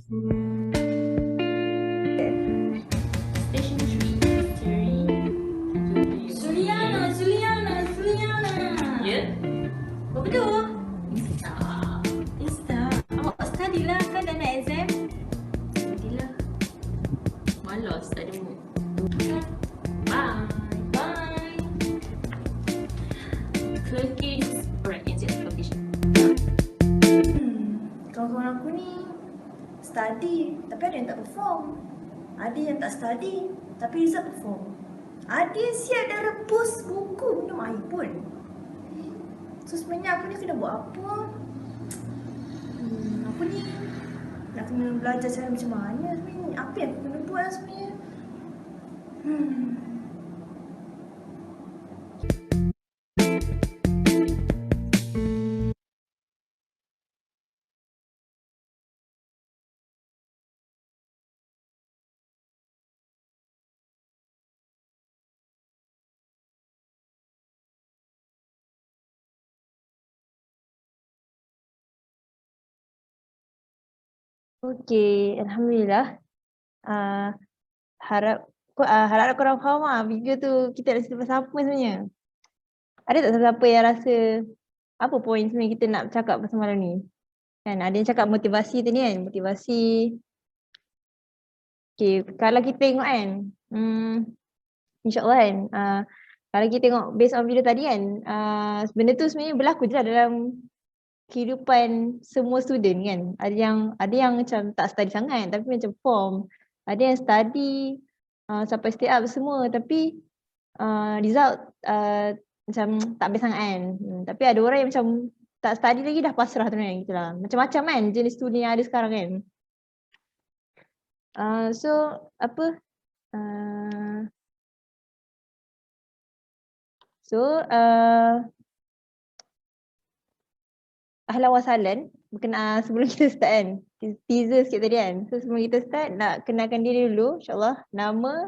Station 3, Suliana. Ya? Apa betul? Tak. Insta. Awak study lah, kan dah nak exam. Studylah. Malas tak ada mood. Bye. Bye. Cookies. Alright, it's your competition. Kawan-kawan aku ni study tapi ada yang tak perform. Ada yang tak study tapi result perform. Ada yang siap dah rebus buku minum air pun. So sebenarnya aku ni kena buat apa? Aku ni nak kena belajar cara macam mana sebenarnya? Apa yang aku kena buat sebenarnya? Okey, Alhamdulillah. Harap korang faham lah video tu kita nak cerita pasal apa sebenarnya. Ada tak siapa yang rasa apa poin sebenarnya kita nak cakap pasal malam ni? Kan ada yang cakap motivasi tadi kan, motivasi. Okey, kalau kita tengok kan, insyaAllah kan, kalau kita tengok based on video tadi kan, benda tu sebenarnya berlaku je lah dalam kehidupan semua student kan. Ada yang macam tak study sangat tapi macam form. Ada yang study sampai stay up semua tapi result macam tak best sangat kan. Tapi ada orang yang macam tak study lagi dah pasrah tu kan, gitu lah. Macam-macam kan jenis student yang ada sekarang kan. So apa ahlan wa sahlan berkenaan sebelum kita start kan, teaser sikit tadi kan. So sebelum kita start nak kenalkan diri dulu, insyaAllah. Nama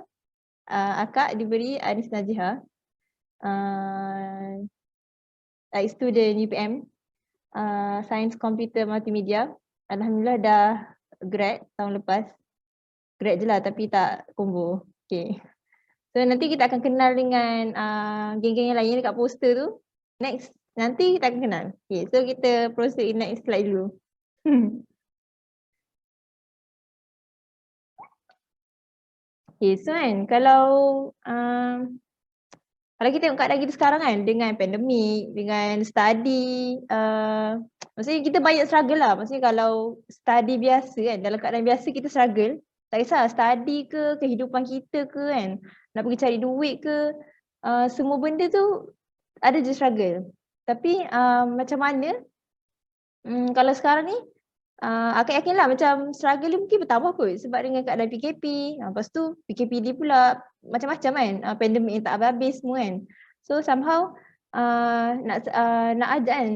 akak diberi Anis Najiha, like student UPM, Sains Komputer Multimedia. Alhamdulillah dah grad tahun lepas. Grad je lah tapi tak combo. Okay. So nanti kita akan kenal dengan geng-geng yang lain dekat poster tu. Next, nanti kita akan kenal. Okay, so kita proceed next slide dulu. Okay, so kan kalau kita tengok keadaan kita sekarang kan dengan pandemik, dengan study, maksudnya kita banyak struggle lah. Maksudnya kalau study biasa kan, dalam keadaan biasa kita struggle. Tak kisah study ke, kehidupan kita ke kan, nak pergi cari duit ke, semua benda tu ada je struggle. Tapi macam mana kalau sekarang ni akak yakin lah macam struggle ni mungkin bertambah kot sebab dengan keadaan PKP, lepas tu PKPD pula macam-macam kan, pandemik yang tak habis-habis semua kan. So somehow nak ajak kan,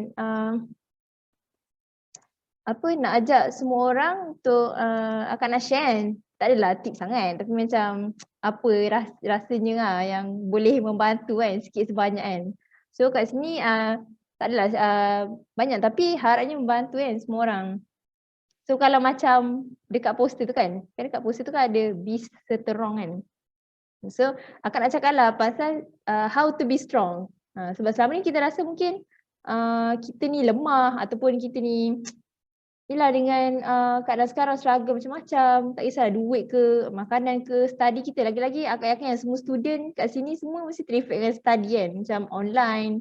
nak ajak semua orang untuk akak nak share kan. Tak adalah tips sangat tapi macam apa rasanya lah yang boleh membantu kan sikit sebanyak kan. So kat sini tak adalah banyak tapi harapnya membantu kan semua orang. So kalau macam dekat poster tu kan dekat poster tu kan ada be strong kan. So akak nak cakap lah pasal how to be strong. Sebab selama ni kita rasa mungkin kita ni lemah ataupun kita ni yelah dengan keadaan sekarang struggle macam-macam. Tak kisah duit ke, makanan ke, study kita. Lagi-lagi akak yakin yang semua student kat sini semua mesti tereflect dengan study kan. Macam online,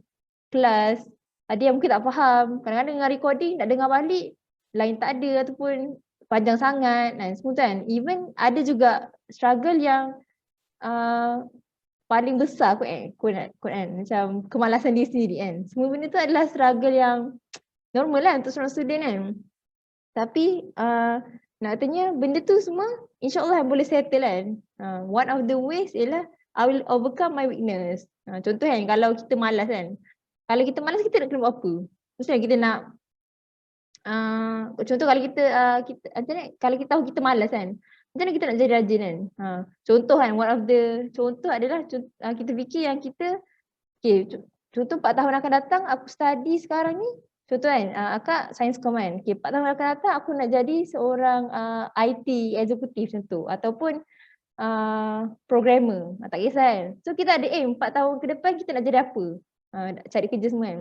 kelas. Ada yang mungkin tak faham. Kadang-kadang dengar recording nak dengar balik line tak ada ataupun panjang sangat dan semua kan. Even ada juga struggle yang paling besar kot kan. Macam kemalasan diri sendiri kan. Semua benda tu adalah struggle yang normal lah untuk seorang student kan. Tapi nak tanya benda tu semua insyaAllah boleh settle kan. One of the ways ialah I will overcome my weakness. Contoh kan kalau kita malas kan. Kalau kita malas kita nak kena buat apa? Maksudnya kita nak contoh kalau kita kalau kita tahu kita malas kan, macam mana kita nak jadi rajin kan. Contoh kan one of the contoh adalah kita fikir yang kita okay, contoh 4 tahun akan datang aku study sekarang ni, contoh kan, akak sains kom kan. Okay, 4 tahun akan datang aku nak jadi seorang IT executive macam tu. Ataupun programmer, tak kisah kan. So kita ada aim 4 tahun ke depan kita nak jadi apa. Cari kerja semua kan.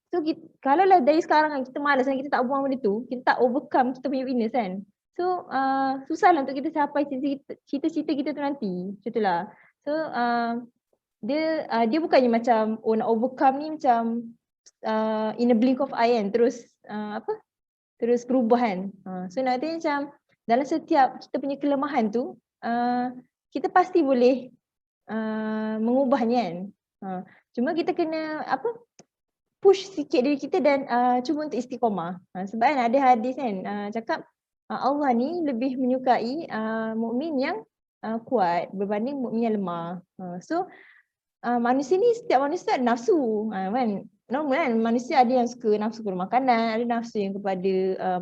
So kalau lah dari sekarang kan kita malas kan, kita tak buang benda tu, kita tak overcome kita punya weakness kan. So susah lah untuk kita capai cita-cita kita tu nanti. Macam tu lah. So dia bukannya macam nak overcome ni macam in a blink of eye kan, terus terus berubah kan. So nanti macam dalam setiap kita punya kelemahan tu kita pasti boleh mengubahnya kan. Cuma kita kena push sikit diri kita dan cuba untuk istiqamah. Sebab kan ada hadis kan cakap Allah ni lebih menyukai mukmin yang kuat berbanding mukmin yang lemah. So manusia ni, setiap manusia ada nafsu kan. Normal kan, manusia ada yang suka nafsu kepada makanan, ada nafsu yang kepada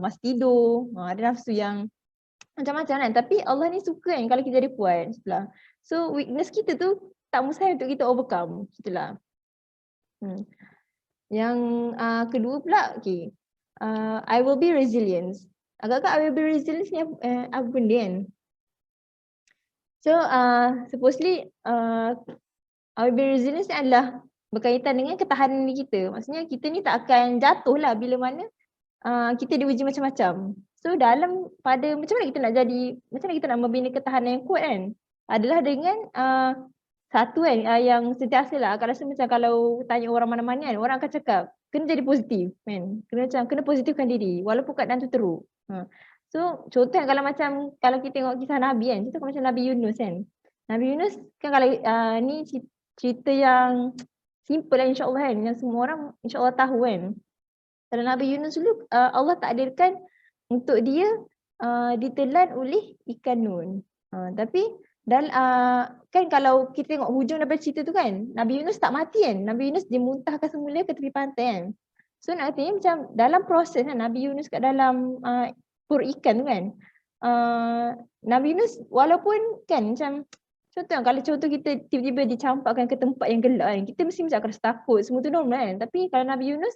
masa tidur, ada nafsu yang macam-macam kan. Tapi Allah ni suka kan kalau kita jadi kuat. So weakness kita tu tak mustahil untuk kita overcome. Itulah. Yang kedua pula, okay. I will be resilient. Agak-agak I will be resilient ni apa benda kan? So supposedly I will be resilient ni adalah berkaitan dengan ketahanan diri kita. Maksudnya kita ni tak akan jatuh lah bila mana kita diuji macam-macam. So pada macam mana kita nak membina ketahanan yang kuat kan? Adalah dengan satu kan yang sentiasa lah. Aku rasa macam kalau tanya orang mana-mana kan, orang akan cakap kena jadi positif kan. Kena positifkan diri walaupun keadaan tu teruk. So contoh kan kalau kita tengok kisah Nabi kan, contoh macam Nabi Yunus kan. Nabi Yunus kan kalau ni cerita yang simple lah insya-Allah kan, yang semua orang insya-Allah tahu kan. Kalau Nabi Yunus dulu Allah takdirkan untuk dia ditelan oleh ikan nun. Tapi kan kalau kita tengok hujung daripada cerita tu kan, Nabi Yunus tak mati kan. Nabi Yunus dia muntahkan semula ke tepi pantai kan. So artinya macam dalam proses kan Nabi Yunus kat dalam perut ikan tu kan, Nabi Yunus walaupun kan macam contoh kan, kalau contoh kita tiba-tiba dicampakkan ke tempat yang gelap kan, kita mesti macam akan rasa takut, semua tu normal kan. Tapi kalau Nabi Yunus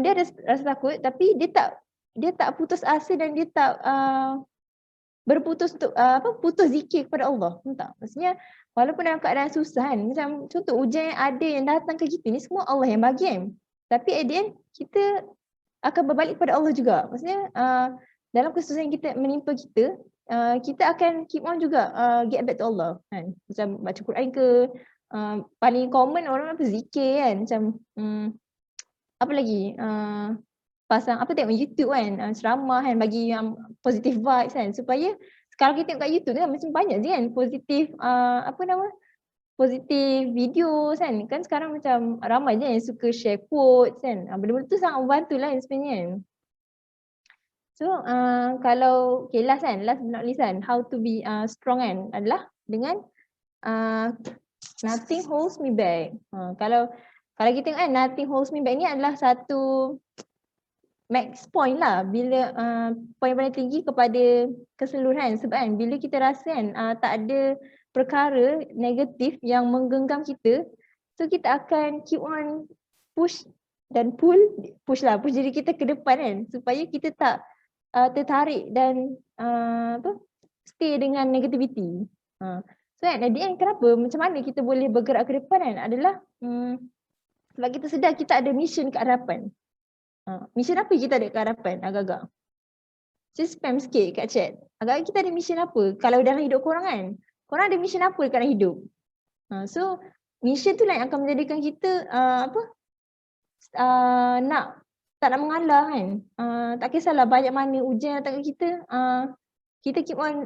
dia ada rasa takut tapi dia tak putus asa dan dia tak berputus untuk putus zikir kepada Allah. Tak? Maksudnya walaupun dalam keadaan susah kan, macam contoh ujian yang ada yang datang ke kita ni semua Allah yang bagi kan. Tapi at the end kita akan berbalik kepada Allah juga. Maksudnya dalam kesusahan yang kita menimpa kita, kita akan keep on juga get back to Allah kan. Macam baca Quran ke, paling common orang zikir kan. Macam apa lagi? Tengok YouTube kan, ceramah kan, bagi yang positive vibes kan, supaya sekarang kita tengok kat YouTube kan macam banyak je kan positive video kan sekarang macam ramai je yang suka share quotes kan. Benda-benda tu sangat membantu lah sebenarnya kan. So kalau last but not least kan, how to be strong kan adalah dengan nothing holds me back. Kalau kita tengok kan, nothing holds me back ni adalah satu max point lah, bila point paling tinggi kepada keseluruhan. Sebab kan bila kita rasa kan tak ada perkara negatif yang menggenggam kita, so kita akan keep on push diri kita ke depan kan, supaya kita tak tertarik dan stay dengan negativity. So kan at the end, kenapa macam mana kita boleh bergerak ke depan kan adalah sebab kita sedar kita ada mission ke hadapan. Mission apa kita ada ke hadapan agak-agak? Just spam sikit kat chat. Agak-agak kita ada mission apa? Kalau dalam hidup korang kan, korang ada mission apa dekat dalam hidup? So mission tu lah yang akan menjadikan kita tak nak mengalah kan. Tak kisahlah banyak mana ujian datang ke kita, kita keep on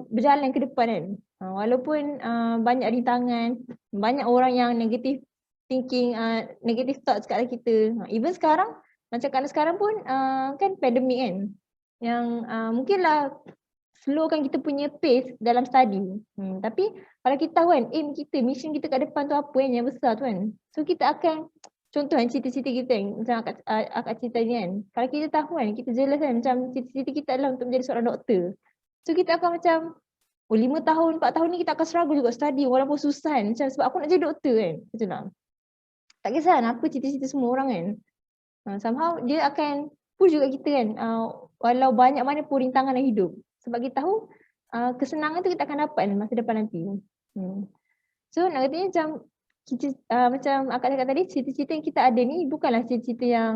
berjalan ke depan kan. Walaupun banyak rintangan, banyak orang yang negative thinking, negative thoughts kat kita. Even sekarang, macam kalau sekarang pun kan pandemik kan, yang mungkinlah slowkan kita punya pace dalam study. Tapi kalau kita tahu kan aim kita, mission kita kat depan tu apa yang besar tu kan, so kita akan, contoh kan cita-cita kita macam akak cerita ni kan, kalau kita tahu kan, kita jelas kan macam cita-cita kita adalah untuk menjadi seorang doktor, so kita akan macam 5 tahun, 4 tahun ni kita akan struggle juga study walaupun susah kan, macam sebab aku nak jadi doktor kan, betul tak? Tak kisah kan apa cita-cita semua orang kan. Somehow dia akan push juga kita kan, walau banyak mana pun rintangan dalam hidup. Sebab kita tahu kesenangan tu kita akan dapat masa depan nanti. So nak katanya macam akak cakap tadi, cita-cita yang kita ada ni bukanlah cita-cita yang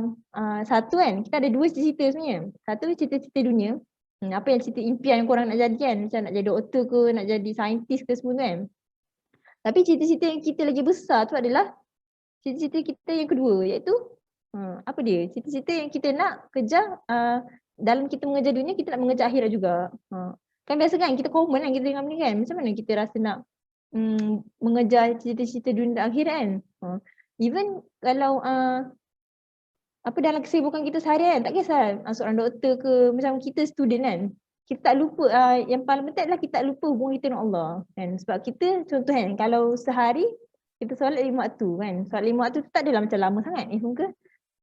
satu kan. Kita ada dua cita-cita sebenarnya. Satu cita-cita dunia, apa yang cita impian yang korang nak jadi kan, macam nak jadi doktor ke, nak jadi saintis ke semua kan. Tapi cita-cita yang kita lagi besar tu adalah cita-cita kita yang kedua, iaitu apa dia? Cita-cita yang kita nak kejar dalam kita mengejar dunia, kita nak mengejar akhirat juga. Kan biasa kan kita common kan kita dengar benda kan. Macam mana kita rasa nak mengejar cita-cita dunia dan akhirat kan. Even kalau apa dalam kesibukan kita seharian, tak kisah seorang doktor ke, macam kita student kan. Kita tak lupa, yang paling penting adalah kita tak lupa hubungan kita dengan Allah kan. Sebab kita contoh kan, kalau sehari kita solat 5 waktu kan. Solat 5 waktu tu tak adalah macam lama sangat ni muka.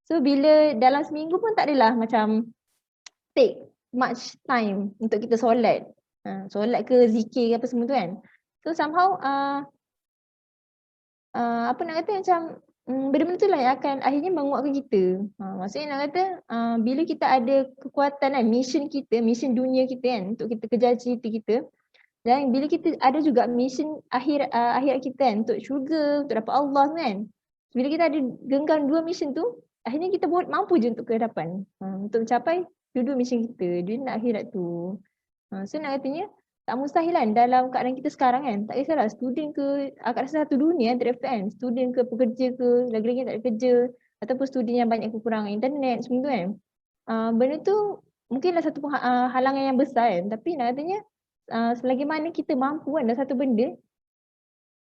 So bila dalam seminggu pun tak adalah macam take much time untuk kita solat. Solat ke zikir ke apa semua tu kan. So somehow apa nak kata macam benda-benda tu lah yang akan akhirnya menguatkan kita. Maksudnya nak kata bila kita ada kekuatan kan, mission dunia kita kan untuk kita kejar cita kita. Dan bila kita ada juga mission akhirat kita kan, untuk syurga, untuk dapat Allah kan. Bila kita ada genggam dua mission tu, akhirnya kita mampu je untuk ke hadapan. Untuk mencapai dua-dua mission kita, dunia dan akhirat tu. So nak katanya, tak mustahil kan dalam keadaan kita sekarang kan. Tak kisahlah student ke, akak rasa satu dunia tak dapat kan. Student ke, pekerja ke, lagi-lagi tak ada kerja. Ataupun student yang banyak kekurangan internet, semua tu kan. Benda tu mungkinlah satu halangan yang besar kan. Tapi nak katanya, selagi mana kita mampu kan dalam satu benda.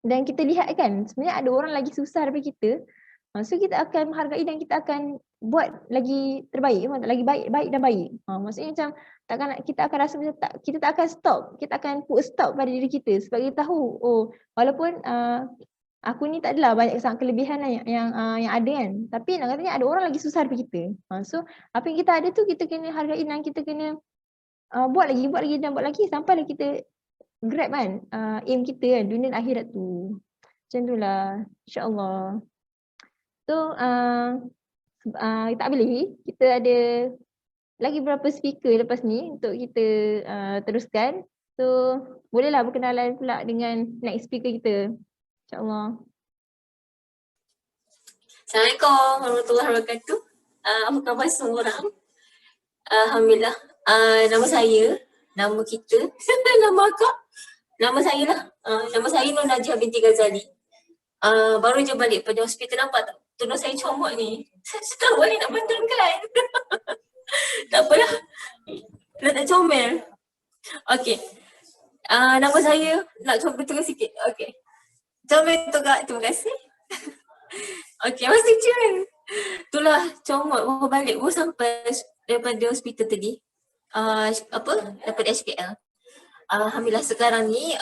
Dan kita lihat kan, sebenarnya ada orang lagi susah daripada kita. So kita akan menghargai dan kita akan buat lagi terbaik, lagi baik dan baik. Maksudnya macam kita akan rasa macam kita tak akan stop. Kita akan put stop pada diri kita sebab kita tahu walaupun aku ni tak adalah banyak kelebihan yang ada kan. Tapi nak katanya ada orang lagi susah daripada kita. So apa yang kita ada tu kita kena hargai dan kita kena buat lagi dan buat lagi sampailah kita grab kan aim kita kan dunia dan akhirat tu. Macam itulah insya-Allah. So tak boleh, kita ada lagi beberapa speaker lepas ni untuk kita teruskan. So bolehlah berkenalan pula dengan next speaker kita. InsyaAllah. Assalamualaikum warahmatullahi wabarakatuh. Apa khabar semua orang? Alhamdulillah. Nama saya, nama kita, nama akak, nama saya lah. Nama saya Nur Najah binti Ghazali. Baru je balik pada hospital, nampak tak? Tudung saya comot ni. Saya tahu balik nak bentangkan. Tak apalah. Nak comel. Okay. Nama saya, nak comel sikit. Okay. Comel tu kak, terima kasih. Okay, masih cun. Itulah comot, baru balik. Baru sampai daripada hospital tadi. Daripada HKL. Alhamdulillah sekarang ni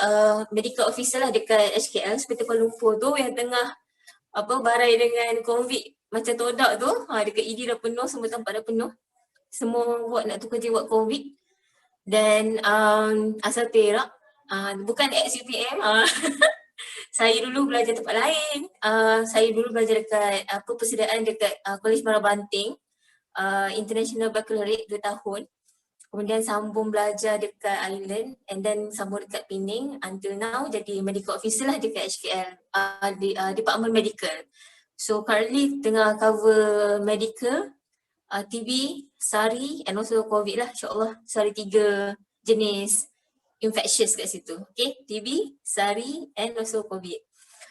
medical officer lah dekat HKL, Hospital Kuala Lumpur tu yang tengah barai dengan COVID macam todak tu. Dekat ED dah penuh, semua tempat dah penuh. Semua ward nak tukar je ward COVID. Dan asal perak, bukan ex-UPM. Saya dulu belajar tempat lain. Saya dulu belajar dekat persediaan dekat Kolej Mara Banting, International Baccalaureate 2 tahun. Kemudian sambung belajar dekat Island and then sambung dekat Pening until now jadi medical officer lah dekat HKL, Department Medical. So currently tengah cover medical, TB, SARI and also COVID lah, insyaAllah. SARI 3 jenis infectious kat situ. Okay, TB, SARI and also COVID.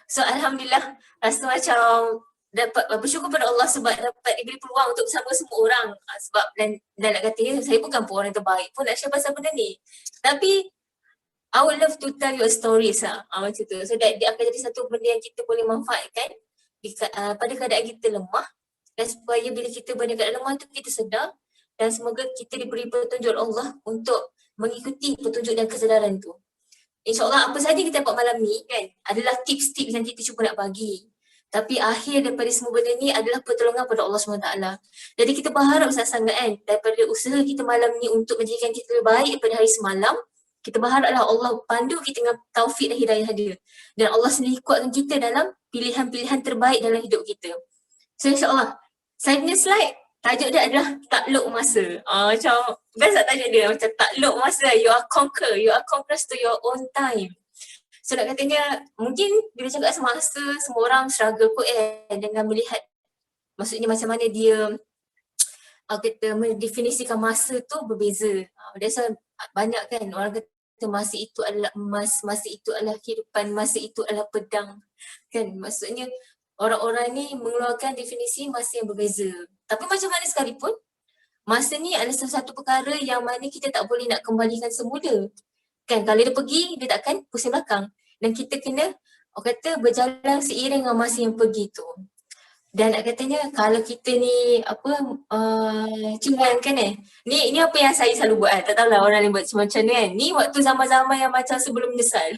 So Alhamdulillah rasa macam dapat bersyukur pada Allah sebab dapat diberi peluang untuk bersama semua orang. Sebab dan nak kata saya bukan pun orang yang terbaik pun nak share pasal benda ni. Tapi I would love to tell you a stories macam tu. So that dia akan jadi satu benda yang kita boleh manfaatkan pada keadaan kita lemah. Dan supaya bila kita berada keadaan lemah tu kita sedar. Dan semoga kita diberi petunjuk Allah untuk mengikuti petunjuk dan kesedaran tu. InsyaAllah apa saja kita dapat malam ni kan adalah tips-tips yang kita cuba nak bagi. Tapi akhir daripada semua benda ni adalah pertolongan pada Allah SWT. Jadi kita berharap sangat-sangat kan daripada usaha kita malam ni untuk menjadikan kita lebih baik daripada hari semalam. Kita berharaplah Allah pandu kita dengan taufik dan hidayah dia. Dan Allah sendiri kuatkan kita dalam pilihan-pilihan terbaik dalam hidup kita. So insyaAllah Sadness like tajuk dia adalah takluk masa. Macam best tak tajuk dia, macam takluk masa. You are conquerors to your own time. So nak katanya mungkin bila cakap semasa, semua orang struggle kot dengan melihat maksudnya macam mana dia kata mendefinisikan masa tu berbeza. That's why banyak kan orang kata masa itu adalah emas, masa itu adalah kehidupan, masa itu adalah pedang. Kan maksudnya orang-orang ni mengeluarkan definisi masa yang berbeza. Tapi macam mana sekalipun, masa ni adalah satu perkara yang mana kita tak boleh nak kembalikan semula. Kan kalau dia pergi, dia takkan pusing belakang. Dan kita kena, orang kata berjalan seiring dengan masa yang pergi tu. Dan nak katanya kalau kita ni cuman kan ni apa yang saya selalu buat tak tahulah orang lain buat macam ni kan. Ni waktu zaman-zaman yang macam sebelum menyesal.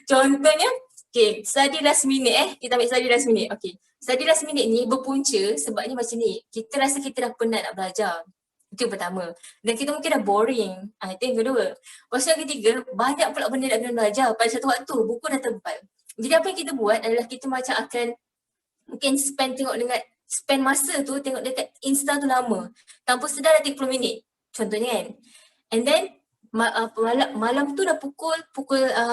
Contohnya, okay, study last minute kita ambil study last minute. Okay, study last minute ni berpunca sebabnya macam ni. Kita rasa kita dah penat nak belajar. Itu yang pertama. Dan kita mungkin dah boring. Itu yang kedua. Lepas yang ketiga, banyak pula benda nak kena belajar pada satu waktu. Buku dah tebal. Jadi apa yang kita buat adalah kita macam akan mungkin spend masa tu tengok dekat Insta tu lama. Tanpa sedar dah 30 minit. Contohnya kan. And then malam tu dah pukul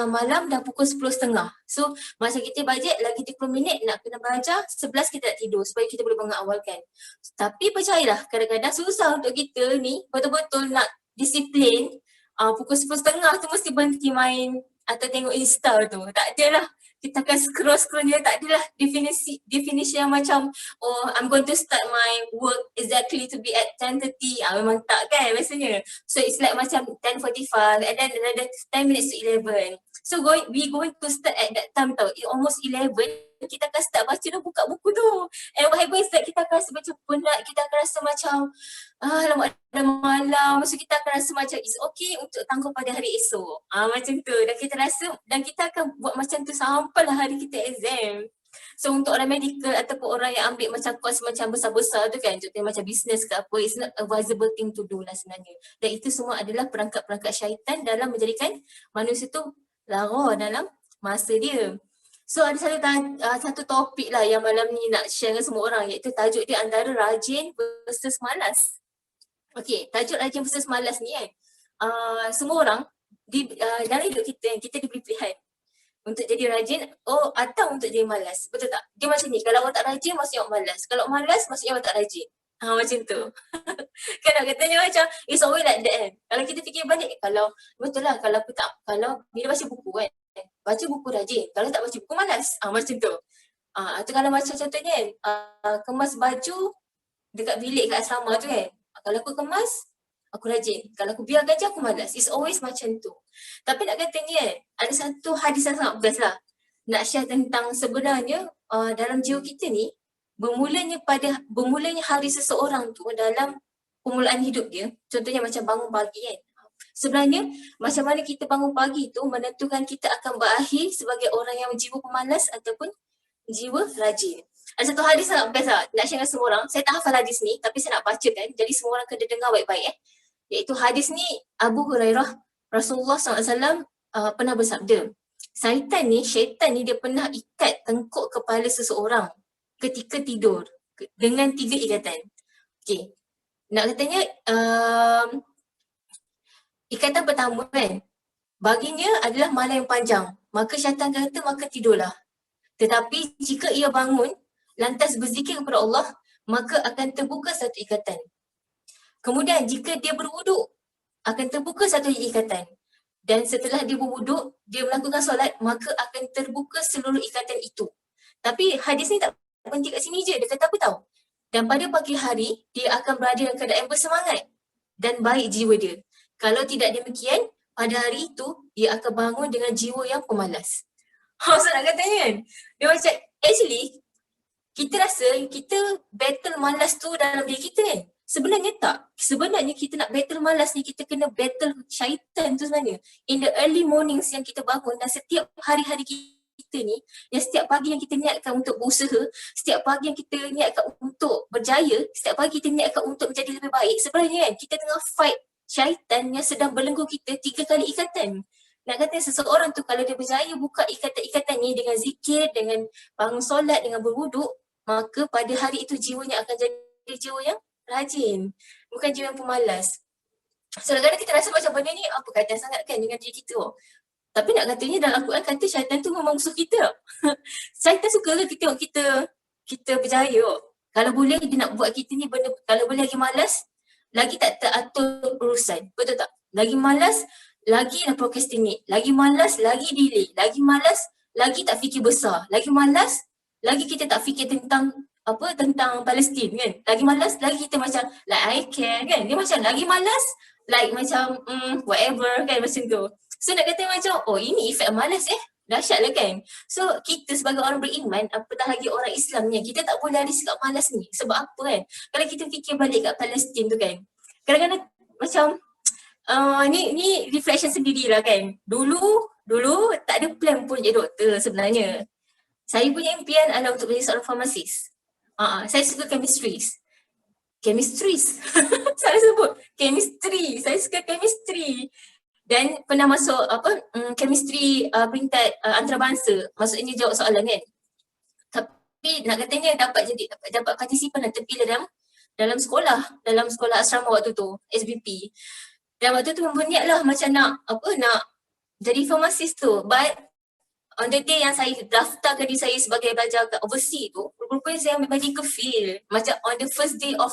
malam dah pukul 10.30. So masa kita bajet lagi 30 minit nak kena belajar, 11 kita nak tidur supaya kita boleh bangun awal kan. Tapi percayalah kadang-kadang susah untuk kita ni betul-betul nak disiplin. Pukul 10.30 tu mesti berhenti main atau tengok Insta tu. Tak adalah. Kita akan scroll je, tak adalah definisi yang macam I'm going to start my work exactly to be at 10:30. Memang tak kan biasanya. So it's like macam 10:45 and then another 10 minutes to 11. So we going to start at that time tau. Almost 11 kita akan start baca dan buka buku tu. And what happens is that kita akan rasa macam penat, kita akan rasa macam lama dah malam. So kita akan rasa macam it's okay untuk tangguh pada hari esok. Macam tu. Dan kita rasa, dan kita akan buat macam tu sampailah hari kita exam. So untuk orang medical ataupun orang yang ambil macam course macam besar-besar tu kan, contohnya macam business ke apa, it's not advisable thing to do lah sebenarnya. Dan itu semua adalah perangkap-perangkap syaitan dalam menjadikan manusia tu lara dalam masa dia. So ada satu topik lah yang malam ni nak share dengan semua orang, iaitu tajuk dia antara rajin versus malas. Okay, tajuk rajin versus malas ni kan, semua orang dalam hidup kita diberi pilihan untuk jadi rajin atau untuk jadi malas. Betul tak? Dia macam ni, kalau awak tak rajin maksudnya awak malas. Kalau malas maksudnya awak tak rajin. Macam tu. Kan katanya macam it's always like that kan. Kalau kita fikir balik, kalau betul lah, kalau bila baca buku kan, baca buku rajin, kalau tak baca buku malas. Macam tu. Atau kalau macam contohnya kan, kemas baju dekat bilik kat asrama tu kan. Kalau aku kemas, aku rajin. Kalau aku biarkan je, aku malas. It's always macam tu. Tapi nak katanya kan, ada satu hadis yang sangat best lah. Nak share tentang sebenarnya dalam jiwa kita ni, bermulanya hari seseorang tu dalam permulaan hidup dia. Contohnya macam bangun pagi kan. Sebenarnya macam mana kita bangun pagi tu menentukan kita akan berakhir sebagai orang yang jiwa pemalas ataupun jiwa rajin. Ada satu hadis sangat best lah, nak share dengan semua orang. Saya tak hafal hadis ni tapi saya nak bacakan, jadi semua orang kena dengar baik-baik Iaitu hadis ni Abu Hurairah, Rasulullah SAW pernah bersabda, syaitan ni dia pernah ikat tengkuk kepala seseorang ketika tidur dengan 3 ikatan. Okay. Nak katanya ikatan pertama kan, baginya adalah malam yang panjang. Maka syaitan kata, maka tidurlah. Tetapi jika ia bangun, lantas berzikir kepada Allah, maka akan terbuka satu ikatan. Kemudian jika dia berwuduk, akan terbuka satu ikatan. Dan setelah dia berwuduk, dia melakukan solat, maka akan terbuka seluruh ikatan itu. Tapi hadis ni tak berhenti kat sini je. Dia kata apa tahu? Dan pada pagi hari, dia akan berada dalam keadaan bersemangat dan baik jiwa dia. Kalau tidak demikian, pada hari itu, dia akan bangun dengan jiwa yang pemalas. Maksud nak katanya kan? Dia macam, actually, kita rasa kita battle malas tu dalam diri kita kan? Sebenarnya tak. Sebenarnya kita nak battle malas ni, kita kena battle syaitan tu sebenarnya. In the early mornings yang kita bangun dan setiap hari-hari kita ni, yang setiap pagi yang kita niatkan untuk berusaha, setiap pagi yang kita niatkan untuk berjaya, setiap pagi kita niatkan untuk menjadi lebih baik, sebenarnya kan kita tengah fight syaitan yang sedang belenggu kita 3 kali ikatan. Nak kata seseorang tu kalau dia berjaya buka ikatan-ikatan ni dengan zikir, dengan bangun solat, dengan berwuduk, maka pada hari itu jiwanya akan jadi jiwa yang rajin, bukan jiwa yang pemalas. So kadang-kadang kita rasa macam benda ni apa kaitan sangat kan dengan diri kita. Tapi nak katanya dalam Al-Quran kata syaitan tu memang musuh kita. Syaitan suka ke kita tengok kita berjaya. Kalau boleh dia nak buat kita ni benda, kalau boleh lagi malas, lagi tak teratur urusan. Betul tak? Lagi malas, lagi nak procrastinate. Lagi malas, lagi delay. Lagi malas, lagi tak fikir besar. Lagi malas, lagi kita tak fikir tentang tentang Palestin kan. Lagi malas, lagi kita macam like I care kan. Dia macam lagi malas, like macam whatever kan macam tu. So nak kata macam ini efek malas dahsyat lah kan. So kita sebagai orang beriman, apatah lagi orang Islam ni, kita tak boleh ada sikap malas ni. Sebab apa kan? Kalau kita fikir balik kat Palestin tu kan, kadang-kadang macam ni reflection sendirilah kan. Dulu tak ada plan pun jadi doktor sebenarnya. Saya punya impian adalah untuk menjadi seorang farmasis. Saya suka chemistry. Saya sebut chemistry. Saya suka chemistry. Dan pernah masuk chemistry peringkat antarabangsa. Maksudnya jawab soalan kan. Tapi nak katanya dapat partisipan dan terpilih dalam sekolah asrama waktu tu, SBP. Dan waktu tu berniatlah macam nak jadi farmasis tu. But on the day yang saya daftarkan diri saya sebagai belajar kat overseas tu, rupanya saya ambil medical field. Macam on the first day of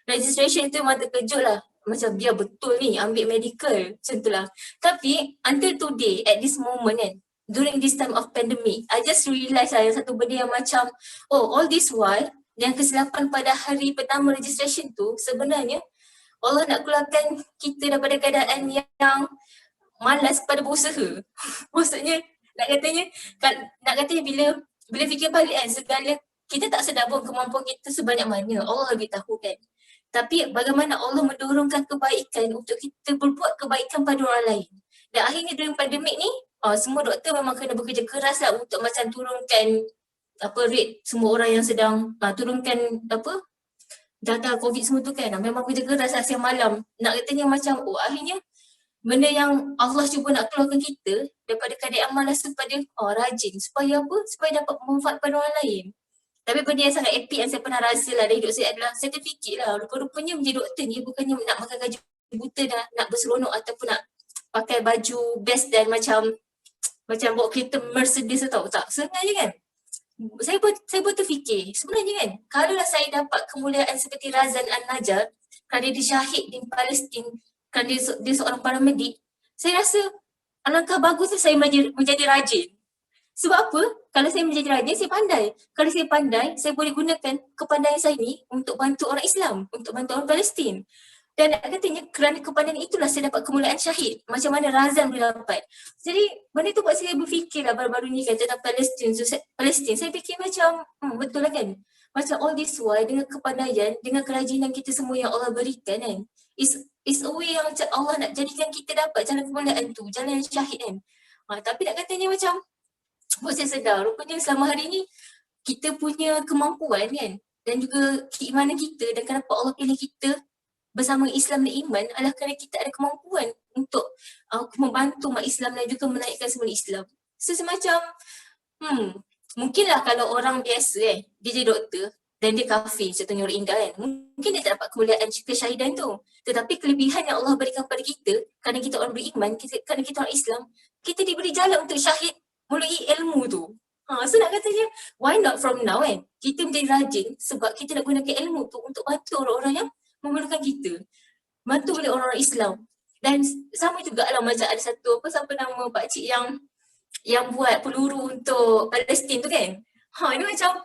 registration tu memang terkejut lah. Macam biar betul ni ambil medical, macam tu lah. Tapi until today, at this moment kan, during this time of pandemic, I just realise lah satu benda yang macam, all this while, yang kesilapan pada hari pertama registration tu, sebenarnya Allah nak keluarkan kita daripada keadaan yang malas pada berusaha. Maksudnya, nak katanya bila fikir balik kan, segala kita tak sedar pun kemampuan kita sebanyak mana, Allah lebih tahu kan. Tapi bagaimana Allah mendorongkan kebaikan untuk kita berbuat kebaikan pada orang lain. Dan akhirnya dalam pandemik ni, semua doktor memang kena bekerja keras lah untuk macam turunkan rate semua orang yang sedang turunkan data COVID semua tu kan. Memang kerja keras lah siang malam. Nak katanya macam akhirnya benda yang Allah cuba nak keluarkan kita daripada keadaan malas kepada rajin. Supaya apa? Supaya dapat manfaat pada orang lain. Tapi benda yang sangat epic yang saya pernah rasa lah dari hidup saya adalah, saya terfikir lah, rupa-rupanya menjadi doktor ni bukannya nak makan gaji buta dah, nak berseronok ataupun nak pakai baju best dan macam bawa kereta Mercedes atau tak. Sebenarnya kan, saya pun terfikir, sebenarnya kan, kalaulah saya dapat kemuliaan seperti Razan An-Najjar, kerana dia syahid di Palestin, kerana dia seorang paramedik, saya rasa alangkah bagusnya saya menjadi rajin. Sebab apa? Kalau saya menjadi rajin, saya pandai. Kalau saya pandai, saya boleh gunakan kepandaian saya ni untuk bantu orang Islam, untuk bantu orang Palestin. Dan katanya kerana kepandaian itulah saya dapat kemuliaan syahid. Macam mana Razan boleh dapat. Jadi benda tu buat saya berfikir lah baru-baru ni kan tentang Palestin. Saya fikir macam betul lah kan. Macam all this while dengan kepandaian, dengan kerajinan kita semua yang Allah berikan kan. It's a way yang Allah nak jadikan kita dapat jalan kemuliaan tu, jalan yang syahid kan. Tapi nak katanya macam buat saya sedar, rupanya selama hari ni kita punya kemampuan kan dan juga keimanan kita dan kenapa Allah pilih kita bersama Islam dan iman adalah kerana kita ada kemampuan untuk membantu umat Islam dan juga menaikkan semula Islam. So semacam mungkinlah kalau orang biasa dia jadi doktor dan dia kafir, contohnya orang India kan, mungkin dia tak dapat kemuliaan kesyahidan tu. Tetapi kelebihan yang Allah berikan pada kita, kerana kita orang beriman, kerana kita orang Islam, kita diberi jalan untuk syahid melalui ilmu tu. So nak katanya, why not from now kan? Kita menjadi rajin sebab kita nak gunakan ilmu tu untuk bantu orang-orang yang memerlukan kita. Bantu oleh orang-orang Islam. Dan sama juga lah macam ada satu, siapa nama pakcik yang buat peluru untuk Palestin tu kan. Ini macam,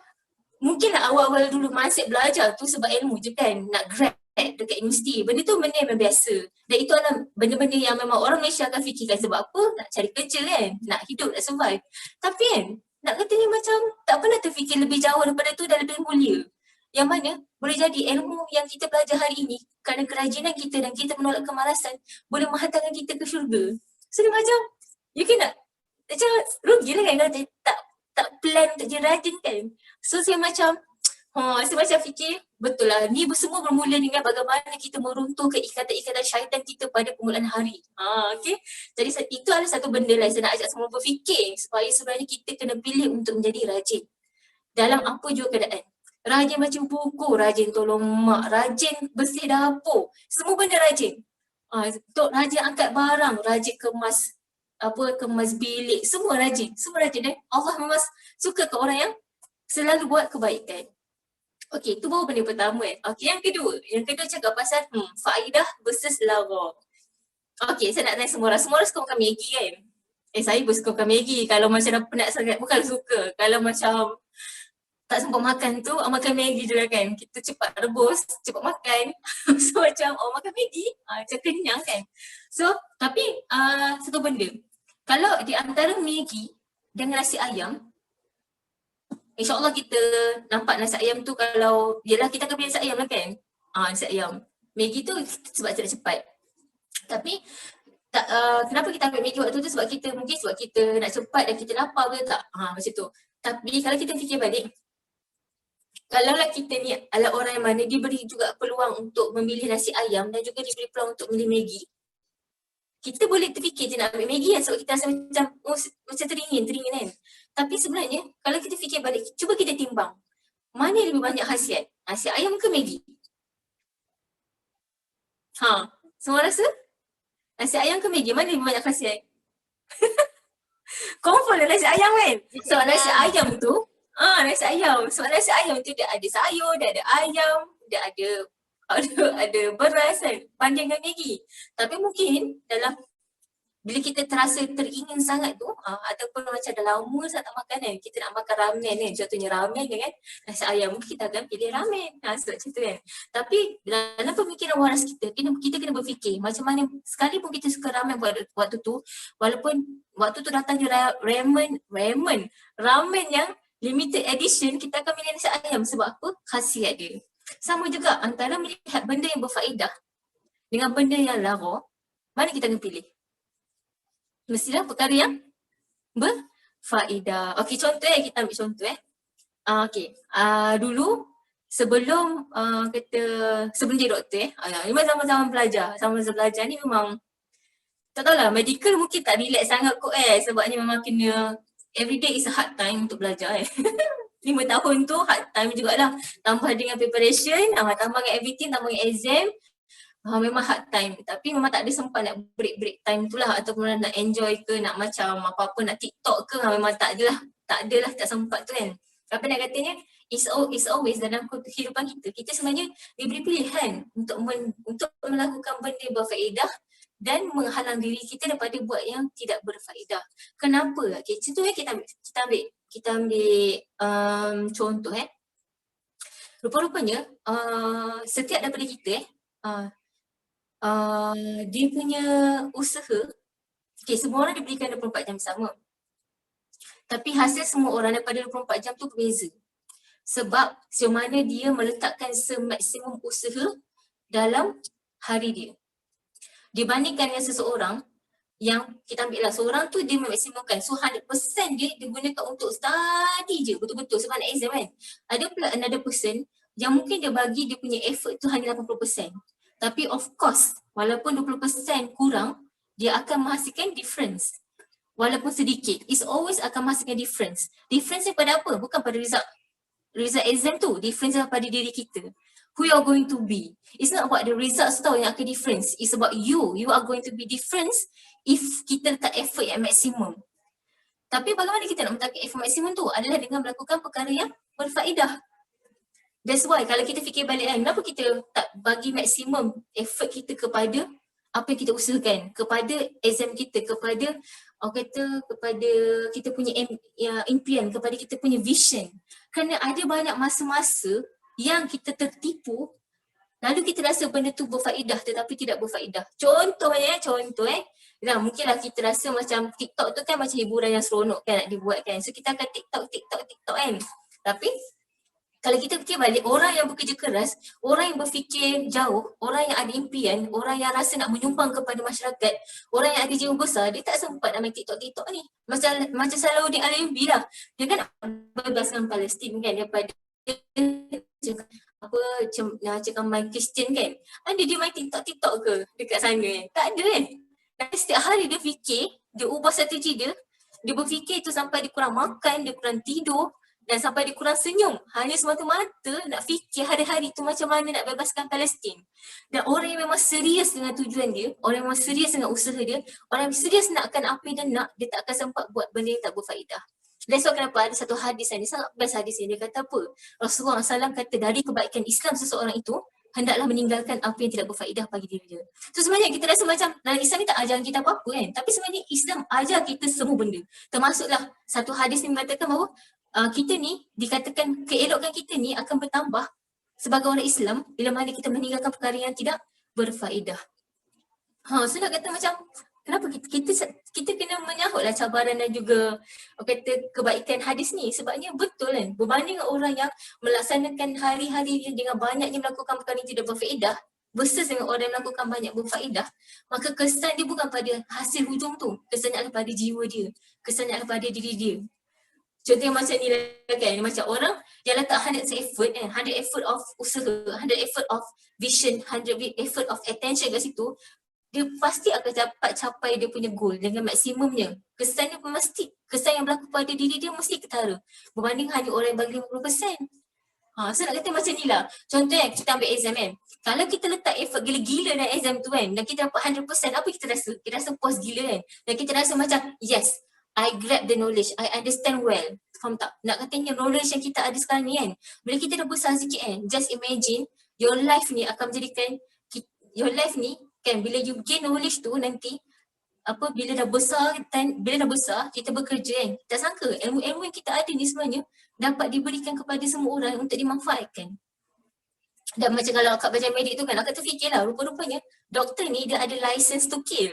mungkinlah awal-awal dulu masih belajar tu sebab ilmu je kan. Nak grad dekat universiti. Benda tu benda yang biasa. Dan itu adalah benda-benda yang memang orang Malaysia akan fikirkan sebab apa? Nak cari kerja kan? Nak hidup, nak survive. Tapi kan, nak katanya macam tak pernah terfikir lebih jauh daripada tu dan lebih mulia. Yang mana boleh jadi ilmu yang kita belajar hari ini kerana kerajinan kita dan kita menolak kemalasan boleh menghantarkan kita ke syurga. So dia macam, you kan macam rugilah kan kalau tak plan untuk jadi rajin kan. So saya macam fikir betul lah, ni semua bermula dengan bagaimana kita meruntuhkan ikatan-ikatan syaitan kita pada permulaan hari. Okay. Jadi itu adalah satu benda lah saya nak ajak semua berfikir supaya sebenarnya kita kena pilih untuk menjadi rajin dalam apa juga keadaan. Rajin baca buku, rajin tolong mak, rajin bersih dapur. Semua benda rajin. Rajin angkat barang, rajin kemas bilik, semua rajin. Semua rajin. Allah memang suka ke orang yang selalu buat kebaikan. Okey, tu baru benda pertama. Okey, yang kedua cakap pasal faedah versus lara. Okey, saya nak tanya semua orang suka makan Maggi kan? Saya pun suka makan Maggi. Kalau macam dah penat sangat, bukan suka. Kalau macam tak sempat makan tu, makan Maggi je lah kan. Kita cepat rebus, cepat makan. So macam makan Maggi, macam kenyang kan. So, tapi satu benda. Kalau di antara Maggi dengan nasi ayam, InsyaAllah kita nampak nasi ayam tu kalau, yelah kita akan pilih nasi ayam lah kan. Nasi ayam. Maggi tu sebab tidak cepat. Tapi kenapa kita ambil Maggi waktu tu sebab kita nak cepat dan kita lapar ke tak? Macam tu. Tapi kalau kita fikir balik, kalaulah kita ni adalah orang yang mana diberi juga peluang untuk memilih nasi ayam dan juga diberi peluang untuk memilih Maggi, kita boleh terfikir je nak ambil Maggi kan sebab kita rasa macam teringin kan. Tapi sebenarnya kalau kita fikir balik, cuba kita timbang. Mana yang lebih banyak khasiat? Nasi ayam ke Maggi? Semua rasa? Nasi ayam ke Maggi? Mana lebih banyak khasiat? Confirm lah nasi ayam kan? Sebab nasi ayam tu, nasi ayam. Sebab nasi ayam tu dia ada sayur, dia ada ayam, dia ada beras kan, banding dengan Maggi. Tapi mungkin bila kita terasa teringin sangat tu, ataupun macam dah lama tak makan kan, kita nak makan ramen kan, contohnya ramen kan, nasi ayam, mungkin kita akan pilih ramen. Sebab macam tu kan. Tapi dalam pemikiran waras kita kena berfikir macam mana, sekalipun kita suka ramen waktu tu, walaupun waktu tu datang je ramen yang limited edition, kita akan pilih nasi ayam. Sebab apa? Khasiat dia. Sama juga antara melihat benda yang berfaedah dengan benda yang lara, mana kita akan pilih? Mestilah perkara yang berfaedah. Okey, contoh kita ambil contoh okey. Dulu sebelum sebelum jadi doktor memang zaman-zaman belajar. Zaman-zaman belajar ni memang tak tahulah, medical mungkin tak relax sangat kot sebabnya memang kena everyday is a hard time untuk belajar 5 tahun tu hard time jugalah. Tambah dengan preparation, tambah dengan everything, tambah dengan exam. Memang hard time. Tapi memang tak ada sempat nak break time tu lah. Ataupun nak enjoy ke, nak macam apa-apa, nak TikTok ke. Memang tak adalah, tak sempat tu kan. Tapi nak katanya, it's always dalam kehidupan kita. Kita sebenarnya diberi pilihan untuk melakukan benda berfaedah dan menghalang diri kita daripada buat yang tidak berfaedah. Kenapa? Okay, contohnya kita ambil contoh rupa-rupanya setiap daripada kita dia punya usaha, semua orang diberikan 24 jam sama. Tapi hasil semua orang daripada 24 jam tu berbeza. Sebab sejauh mana dia meletakkan semaksimum usaha dalam hari dia. Dibandingkan dengan seseorang yang kita ambil lah, seorang tu dia memaksimumkan. So 100% dia digunakan untuk study je, betul-betul sebab nak exam kan. Ada pula another person yang mungkin dia bagi dia punya effort tu hanya 80%. Tapi of course, walaupun 20% kurang, dia akan menghasilkan difference. Walaupun sedikit, it's always akan menghasilkan difference. Difference pada apa? Bukan pada result exam tu, difference pada diri kita. Who you are going to be. It's not about the results tau yang akan difference. It's about you. You are going to be difference if kita letak effort yang maksimum. Tapi bagaimana kita nak letakkan effort maksimum tu? Adalah dengan melakukan perkara yang berfaedah. That's why kalau kita fikir balik kenapa kita tak bagi maksimum effort kita kepada apa yang kita usahakan, kepada exam kita, kepada kepada kita punya impian, kepada kita punya vision. Kerana ada banyak masa-masa yang kita tertipu, lalu kita rasa benda tu berfaedah tetapi tidak berfaedah. Contohnya, mungkinlah kita rasa macam TikTok tu kan macam hiburan yang seronok kan nak dibuat kan. So kita akan TikTok kan. Tapi kalau kita fikir balik, orang yang bekerja keras, orang yang berfikir jauh, orang yang ada impian, orang yang rasa nak menyumbang kepada masyarakat, orang yang ada jiwa besar, dia tak sempat nak main TikTok ni. Macam Salahuddin Alayubi lah. Dia kan bebaskan Palestin kan daripada cekaman Kristian kan. Ada dia main TikTok ke dekat sana kan? Tak ada kan. Dan setiap hari dia fikir, dia ubah strategi dia. Dia berfikir tu sampai dia kurang makan, dia kurang tidur. Dan sampai dia kurang senyum. Hanya semata-mata nak fikir hari-hari tu macam mana nak bebaskan Palestin. Dan orang yang memang serius dengan tujuan dia, orang yang memang serius dengan usaha dia, orang yang serius nakkan apa yang dia nak, dia tak akan sempat buat benda yang tak berfaedah. That's why kenapa ada satu hadis ni, sangat best hadis ni. Dia kata apa? Rasulullah SAW kata dari kebaikan Islam seseorang itu, hendaklah meninggalkan apa yang tidak berfaedah bagi diri dia. So sebenarnya kita rasa macam dalam Islam ni tak ajar kita apa-apa kan. Tapi sebenarnya Islam ajar kita semua benda. Termasuklah satu hadis ni mengatakan bahawa kita ni dikatakan keelokan kita ni akan bertambah sebagai orang Islam bila mana kita meninggalkan perkara yang tidak berfaedah. So nak kata macam kenapa kita kena menyahutlah cabaran dan juga kata kebaikan hadis ni, sebabnya betul kan berbanding dengan orang yang melaksanakan hari-hari dengan banyaknya melakukan perkara yang tidak berfaedah versus dengan orang yang melakukan banyak berfaedah, maka kesan dia bukan pada hasil hujung tu, kesannya adalah pada jiwa dia, kesannya adalah pada diri dia. Contohnya macam ni lah kan, macam orang yang letak 100 effort 100 effort of usaha, 100 effort of vision, 100 effort of attention kat situ, dia pasti akan dapat capai dia punya goal dengan maksimumnya. Kesan dia mesti, kesan yang berlaku pada diri dia mesti ketara berbanding hanya orang yang bagi 50%. So nak kata macam ni lah. Contohnya kita ambil exam kan. Kalau kita letak effort gila-gila dalam exam tu kan, dan kita dapat 100%, apa kita rasa? Kita rasa puas gila kan. Dan kita rasa macam, yes, I grab the knowledge, I understand well. Faham tak? Nak katanya knowledge yang kita ada sekarang ni kan, bila kita dah besar sikit kan, just imagine your life ni akan menjadikan, your life ni kan, bila you gain knowledge tu nanti, bila dah besar kita bekerja kan, tak sangka ilmu-ilmu yang kita ada ni sebenarnya dapat diberikan kepada semua orang untuk dimanfaatkan. Dan macam kalau akak belajar medik tu kan, akak terfikirlah rupa-rupanya doktor ni dia ada license to kill.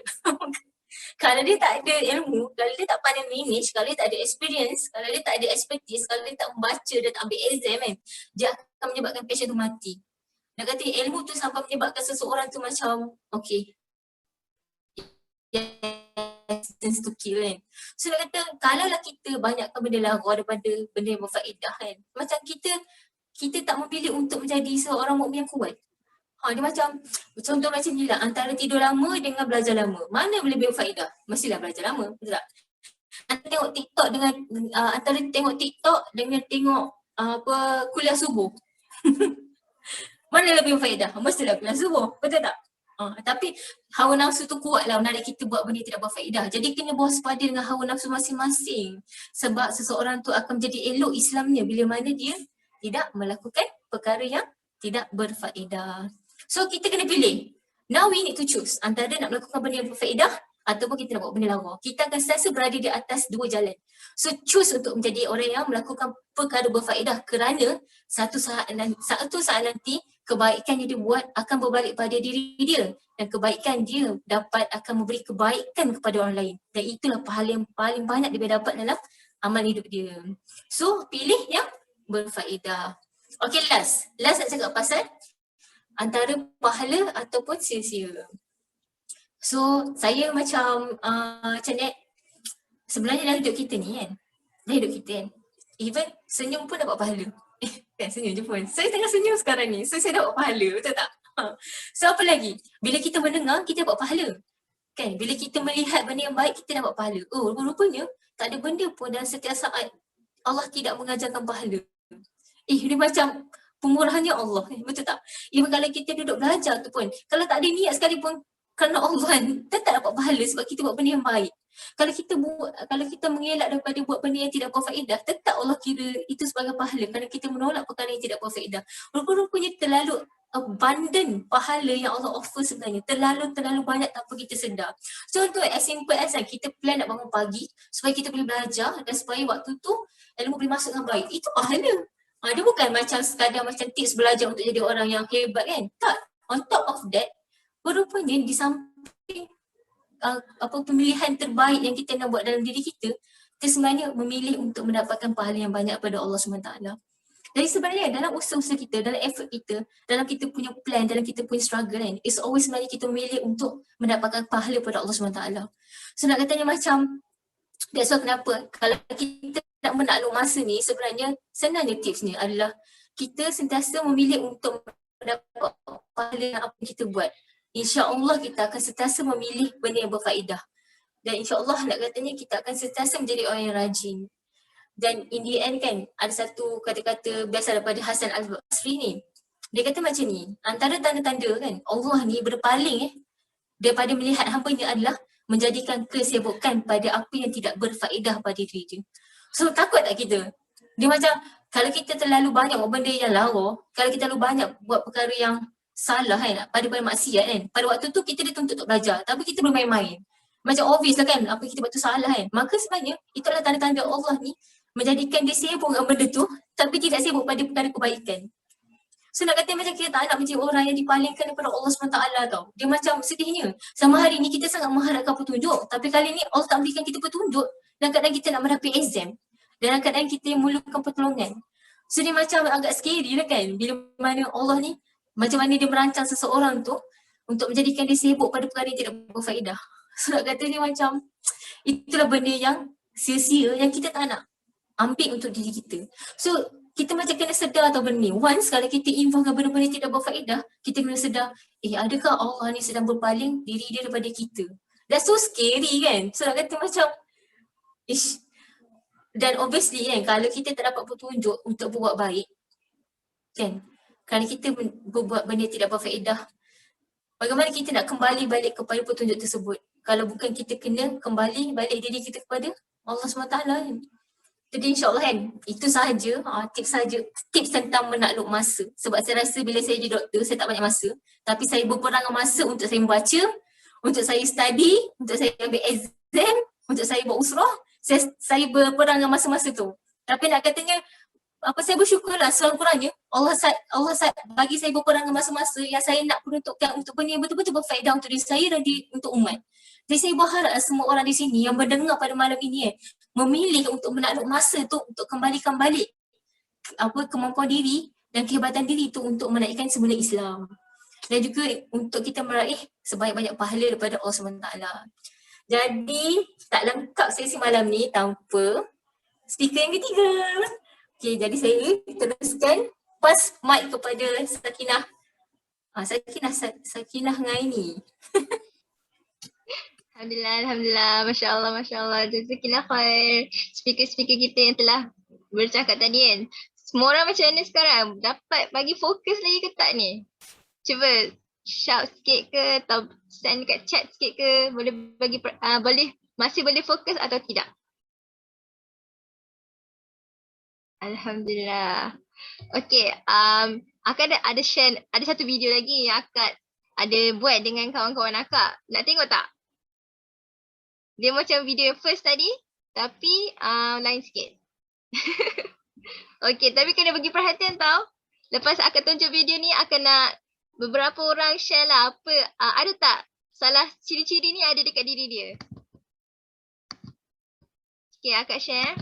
Kalau dia tak ada ilmu, kalau dia tak pandai manage, kalau dia tak ada experience, kalau dia tak ada expertise, kalau dia tak membaca, dia tak ambil exam kan, dia akan menyebabkan patient tu mati. Nak kata ilmu tu sampai menyebabkan seseorang tu macam, okay, yes, to kill kan. So nak kata, kalau lah kita banyakkan benda lara daripada benda yang berfaedah kan, macam kita tak memilih untuk menjadi seorang mukmin yang kuat. Dia macam, contoh macam ni lah, antara tidur lama dengan belajar lama, mana lebih berfaedah? Mestilah belajar lama, betul tak? Antara tengok TikTok dengan, antara tengok TikTok dengan tengok kuliah subuh. Mana lebih berfaedah? Mestilah kuliah subuh, betul tak? Tapi hawa nafsu tu kuatlah menarik kita buat benda yang tidak berfaedah. Jadi kena berwaspada dengan hawa nafsu masing-masing. Sebab seseorang tu akan menjadi elok Islamnya bila mana dia tidak melakukan perkara yang tidak berfaedah. So kita kena pilih. Now we need to choose antara nak melakukan benda yang berfaedah ataupun kita nak buat benda lara. Kita akan sentiasa berada di atas dua jalan. So choose untuk menjadi orang yang melakukan perkara berfaedah kerana satu saat nanti kebaikan yang dia buat akan berbalik pada diri dia dan kebaikan dia akan memberi kebaikan kepada orang lain. Dan itulah pahala yang paling banyak dia dapat dalam amal hidup dia. So pilih yang berfaedah. Okay, last nak cakap pasal antara pahala ataupun sia-sia. So saya macam ni, sebenarnya dalam hidup kita ni kan, even senyum pun dapat pahala. Kan senyum je pun, saya tengah senyum sekarang ni, so saya dapat pahala, betul tak? So apa lagi, bila kita mendengar kita dapat pahala kan, bila kita melihat benda yang baik kita dapat pahala. Rupanya tak ada benda pun dalam setiap saat Allah tidak mengajarkan pahala. Dia macam pemurahannya Allah, betul tak? Even kalau kita duduk belajar tu pun, kalau tak ada niat sekalipun kerana Allah kan, kita tak dapat pahala sebab kita buat benda yang baik. Kalau kita mengelak daripada buat benda yang tidak berfaedah, tetap Allah kira itu sebagai pahala kerana kita menolak perkara yang tidak berfaedah. Rupa-rupanya terlalu abundant pahala yang Allah offer sebenarnya, terlalu banyak tanpa kita sedar. Contoh as simple as kita plan nak bangun pagi supaya kita boleh belajar dan supaya waktu tu ilmu boleh masuk dengan baik. Itu pahala. Dia bukan macam sekadar macam tips belajar untuk jadi orang yang hebat kan. Tak. On top of that, rupanya di samping pemilihan terbaik yang kita nak buat dalam diri kita sebenarnya memilih untuk mendapatkan pahala yang banyak pada Allah SWT. Jadi sebenarnya dalam usaha-usaha kita, dalam effort kita, dalam kita punya plan, dalam kita punya struggle kan, it's always sebenarnya kita memilih untuk mendapatkan pahala pada Allah SWT. So nak katanya macam, that's why kenapa kalau kita nak menakluk masa ni, sebenarnya senangnya tips ni adalah kita sentiasa memilih untuk mendapat pahala yang apa yang kita buat. InsyaAllah kita akan sentiasa memilih benda yang berfaedah. Dan insyaAllah nak katanya kita akan sentiasa menjadi orang yang rajin. Dan in the end kan, ada satu kata-kata biasa daripada Hasan Al-Basri ni. Dia kata macam ni, antara tanda-tanda kan, Allah ni berpaling daripada melihat hamba-Nya adalah menjadikan kesibukan pada apa yang tidak berfaedah pada diri dia. So takut tak kita? Dia macam, kalau kita terlalu banyak buat benda yang lara, kalau kita terlalu banyak buat perkara yang salah kan, pada maksiat kan, pada waktu tu kita dituntut untuk belajar, tapi kita bermain-main. Macam obvious lah kan, apa kita buat tu salah kan. Maka sebenarnya, itu adalah tanda-tanda Allah ni menjadikan dia sibuk dengan benda tu, tapi tidak sibuk pada perkara kebaikan. So nak kata macam kita tak nak menjadi orang yang dipalingkan daripada Allah SWT tau. Dia macam sedihnya. Sama hari ni kita sangat mengharapkan petunjuk, tapi kali ni Allah tak berikan kita petunjuk dan kadang kita nak menghadapi exam. Dan kadang kita memerlukan pertolongan. So dia macam agak scary lah kan, bila mana Allah ni, macam mana dia merancang seseorang tu untuk menjadikan dia sibuk pada perkara yang tidak berfaedah. So nak kata dia macam, itulah benda yang sia-sia yang kita tak nak ambil untuk diri kita. So kita macam kena sedar tau benda ni. Once kalau kita involve dengan benda-benda yang tidak berfaedah, kita kena sedar, adakah Allah ni sedang berpaling diri dia daripada kita? That's so scary kan. So nak kata macam, dan obviously kan, kalau kita tak dapat petunjuk untuk berbuat baik, kan, kalau kita berbuat benda yang tidak berfaedah, bagaimana kita nak kembali balik kepada petunjuk tersebut? Kalau bukan kita kena kembali balik diri kita kepada Allah SWT kan. Jadi insyaAllah kan, itu sahaja tips tentang menakluk masa. Sebab saya rasa bila saya jadi doktor, saya tak banyak masa. Tapi saya berperangan masa untuk saya membaca, untuk saya study, untuk saya ambil exam, untuk saya buat usrah. Saya berperangan masa-masa tu. Tapi nak katanya, saya bersyukurlah sekurang-kurangnya Allah bagi saya berperangan masa-masa yang saya nak peruntukkan untuk benda yang betul-betul berfaedah untuk diri saya dan untuk umat. Jadi saya berharap semua orang di sini yang mendengar pada malam ini memilih untuk menakluk masa tu untuk kembalikan balik kemampuan diri dan kehebatan diri tu untuk menaikkan semula Islam. Dan juga untuk kita meraih sebanyak-banyak pahala daripada Allah SWT. Jadi tak lengkap sesi malam ni tanpa speaker yang ketiga. Okay, jadi saya teruskan pass mic kepada Sakinah. Sakinah Ngaini. Alhamdulillah, Masya Allah. Jazakallah khair. Speaker-speaker kita yang telah bercakap tadi kan. Semua orang macam mana sekarang? Dapat bagi fokus lagi ke tak ni? Cuba shout sikit ke atau send dekat chat sikit ke? Boleh bagi, masih boleh fokus atau tidak? Alhamdulillah. Okay, akak ada share, ada satu video lagi yang akak ada buat dengan kawan-kawan akak. Nak tengok tak? Dia macam video yang first tadi, tapi lain sikit. Okay, tapi kena bagi perhatian tau. Lepas akak tunjuk video ni, akan nak beberapa orang share lah apa, ada tak salah ciri-ciri ni ada dekat diri dia. Okay, akak share.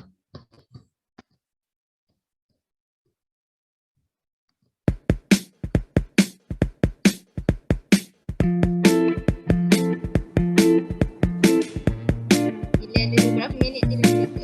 Berapa minit je dah tutup.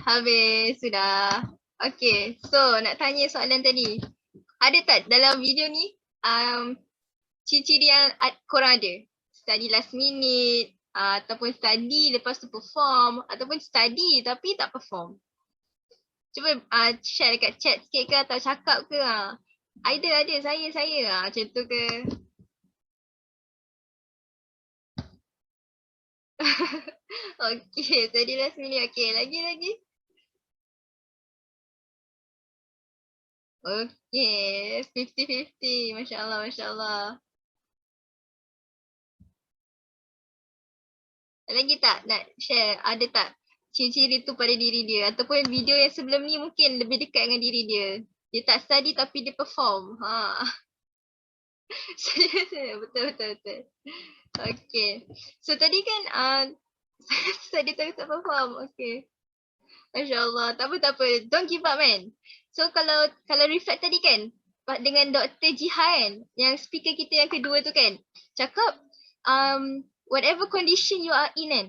Habis sudah. Okay, so nak tanya soalan tadi. Ada tak dalam video ni ciri-ciri yang korang ada? Study last minute, ataupun study lepas tu perform, ataupun study tapi tak perform. Cuba share dekat chat sikit ke atau cakap ke. Ada, saya. Macam tu ke? Okay, study last minute. Okay, lagi. Okay, 50-50. Masya Allah. Lagi tak nak share? Ada tak ciri-ciri tu pada diri dia? Ataupun video yang sebelum ni mungkin lebih dekat dengan diri dia. Dia tak study tapi dia perform. Betul. Okay. So tadi kan study tapi tak perform. Okay. Masya Allah. Tak apa. Don't give up, man. So kalau reflect tadi kan, dengan Dr. Jihan, yang speaker kita yang kedua tu kan, cakap whatever condition you are in kan,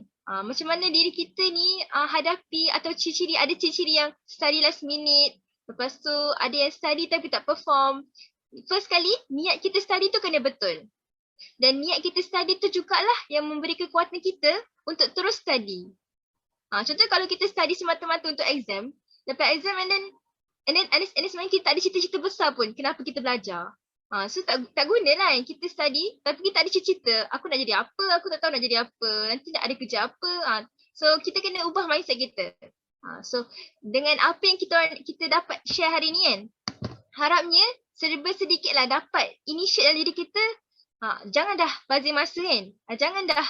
macam mana diri kita ni hadapi atau ada ciri-ciri yang study last minute, lepas tu ada yang study tapi tak perform. First kali, niat kita study tu kena betul. Dan niat kita study tu jugalah yang memberi kekuatan kita untuk terus study. Contoh kalau kita study semata-mata untuk exam, lepas exam and then sebenarnya kita tak ada cita-cita besar pun kenapa kita belajar. So tak guna lah kita study tapi kita ada cita-cita. Aku nak jadi apa, aku tak tahu nak jadi apa, nanti nak ada kerja apa. So kita kena ubah mindset kita. So dengan apa yang kita dapat share hari ni kan, harapnya serba sedikitlah dapat initiate dalam diri kita. Jangan dah bazir masa kan. Jangan dah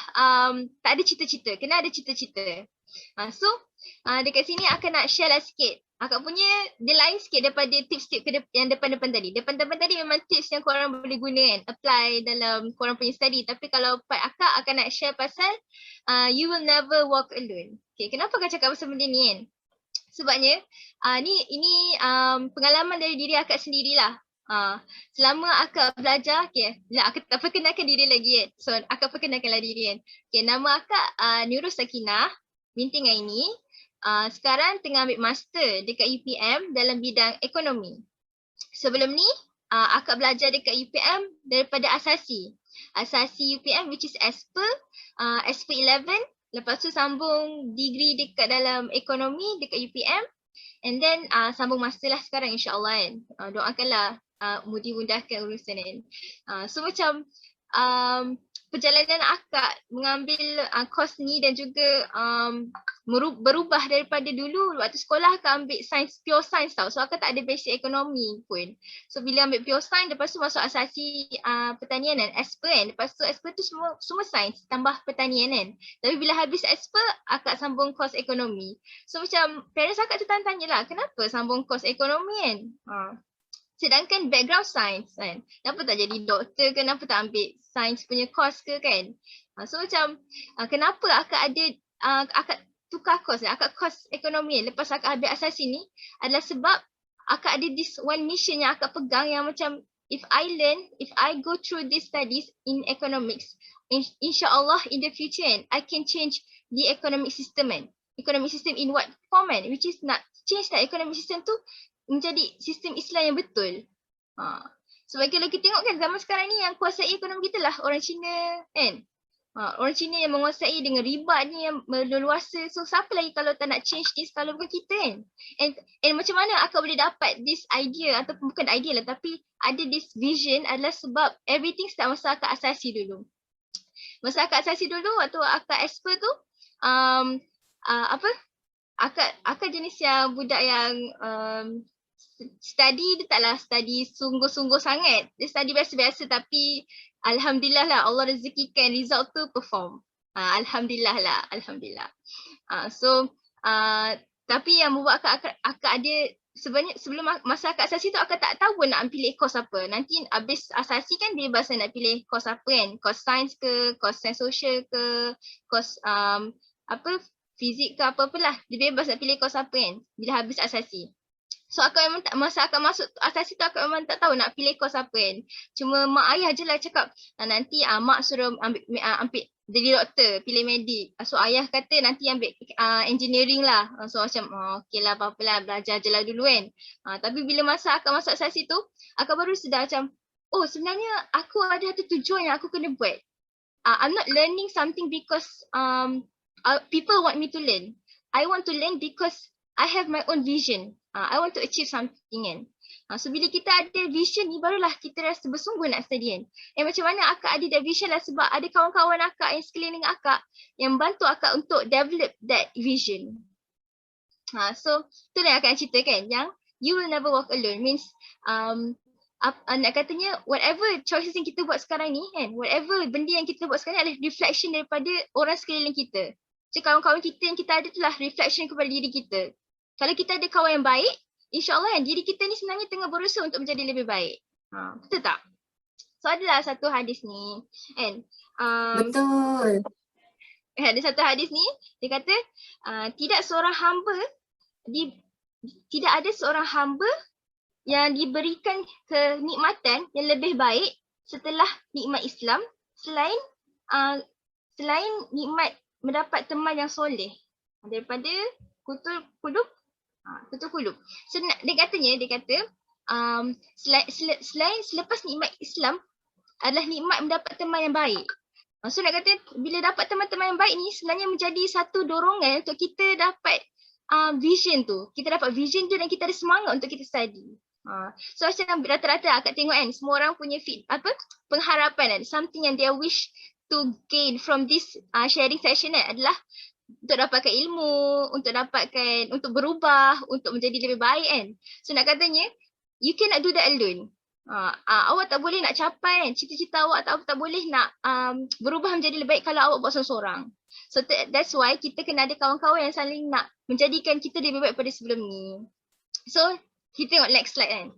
tak ada cita-cita, kena ada cita-cita. So dekat sini akan nak share lah sikit. Akak punya dia lain sikit daripada tips-tips yang depan-depan tadi. Depan-depan tadi memang tips yang korang boleh guna kan, apply dalam korang punya study. Tapi kalau part akak akan nak share pasal you will never walk alone. Okay, kenapa akak cakap pasal benda ni kan? Sebabnya ini pengalaman dari diri akak sendirilah. Selama akak belajar, akak tak perkenalkan diri lagi kan. So akak perkenalkanlah diri kan. Okay, nama akak Nurul Sakinah binti Aini. Sekarang tengah ambil master dekat UPM dalam bidang ekonomi. Sebelum ni akak belajar dekat UPM daripada asasi UPM which is ASPER 11. Lepas tu sambung degree dekat dalam ekonomi dekat UPM. And then sambung master lah sekarang insyaAllah kan. Doakanlah mudahkan urusan kan. So macam perjalanan akak mengambil kos ni dan juga berubah daripada dulu waktu sekolah akak ambil pure science tau. So akak tak ada basic ekonomi pun. So bila ambil pure science, lepas tu masuk asasi pertanian kan, ASPER kan. Lepas tu ASPER tu semua science tambah pertanian kan. Tapi bila habis ASPER, akak sambung kos ekonomi. So macam parents akak tu tanya lah, kenapa sambung kos ekonomi kan? Sedangkan background science kan, kenapa tak jadi doktor ke, kenapa tak ambil science punya course ke kan. So macam kenapa akak ada akak tukar course, akak course ekonomi lepas akak ambil asasi ni adalah sebab akak ada this one mission yang akak pegang yang macam if I go through these studies in economics, insyaAllah in the future I can change the economic system kan. Economic system in what form kan, which is nak change that economic system tu menjadi sistem Islam yang betul. Sebab kalau kita tengok kan zaman sekarang ni yang kuasai ekonomi kita lah orang Cina kan. Orang Cina yang menguasai dengan riba ni yang meluasa. So siapa lagi kalau tak nak change this kalau bukan kita kan. And macam mana akak boleh dapat this idea ataupun bukan idea lah tapi ada this vision adalah sebab everything start masa akak asasi dulu. Masa akak asasi dulu waktu akak ASPER tu akak jenis yang budak yang study dia taklah study sungguh-sungguh sangat. Dia study biasa-biasa tapi alhamdulillah lah Allah rezekikan result tu perform. Alhamdulillah. Tapi yang membuat akak ada sebenarnya sebelum masa akak asasi tu akak tak tahu nak pilih course apa. Nanti habis asasi kan bebas nak pilih course apa kan. Course science ke, course science social ke, course fizik ke apa-apalah. Dia bebas nak pilih course apa kan bila habis asasi. So akak memang tak, masa akak masuk asasi tu akak memang tak tahu nak pilih course apa kan. Cuma mak ayah je lah cakap nanti mak suruh ambil jadi doktor, pilih medik. So ayah kata nanti ambil engineering lah. So macam okey lah apa-apa lah, belajar je lah dulu kan. Tapi bila masa akak masuk asasi tu, akak baru sedar macam oh sebenarnya aku ada satu tujuan yang aku kena buat. I'm not learning something because people want me to learn. I want to learn because I have my own vision. I want to achieve something kan. So bila kita ada vision ni barulah kita rasa bersungguh nak study kan. Macam mana akak ada that vision lah sebab ada kawan-kawan akak yang sekeliling akak yang bantu akak untuk develop that vision. So tu yang akak cerita kan yang you will never walk alone means nak katanya whatever choices yang kita buat sekarang ni kan, whatever benda yang kita buat sekarang ni adalah reflection daripada orang sekeliling kita. So kawan-kawan kita yang kita ada tu lah reflection kepada diri kita. Kalau kita ada kawan yang baik, insyaAllah kan diri kita ni sebenarnya tengah berusaha untuk menjadi lebih baik. Betul tak? So adalah satu hadis ni kan. Betul. Ada satu hadis ni, dia kata tidak ada seorang hamba yang diberikan kenikmatan yang lebih baik setelah nikmat Islam selain nikmat mendapat teman yang soleh daripada kutul kulub. So dia kata selepas nikmat Islam adalah nikmat mendapat teman yang baik. So nak kata bila dapat teman-teman yang baik ni sebenarnya menjadi satu dorongan untuk kita dapat vision tu. Kita dapat vision tu dan kita ada semangat untuk kita study. So macam rata-rata akak tengok kan semua orang punya pengharapan kan, something yang they wish to gain from this sharing session kan adalah untuk dapatkan ilmu, untuk berubah, untuk menjadi lebih baik kan. So nak katanya you cannot do that alone. Awak tak boleh nak capai kan cita-cita awak, tak boleh nak berubah menjadi lebih baik kalau awak buat seorang-seorang. So that's why kita kena ada kawan-kawan yang saling nak menjadikan kita lebih baik pada sebelum ni. So kita tengok next slide kan.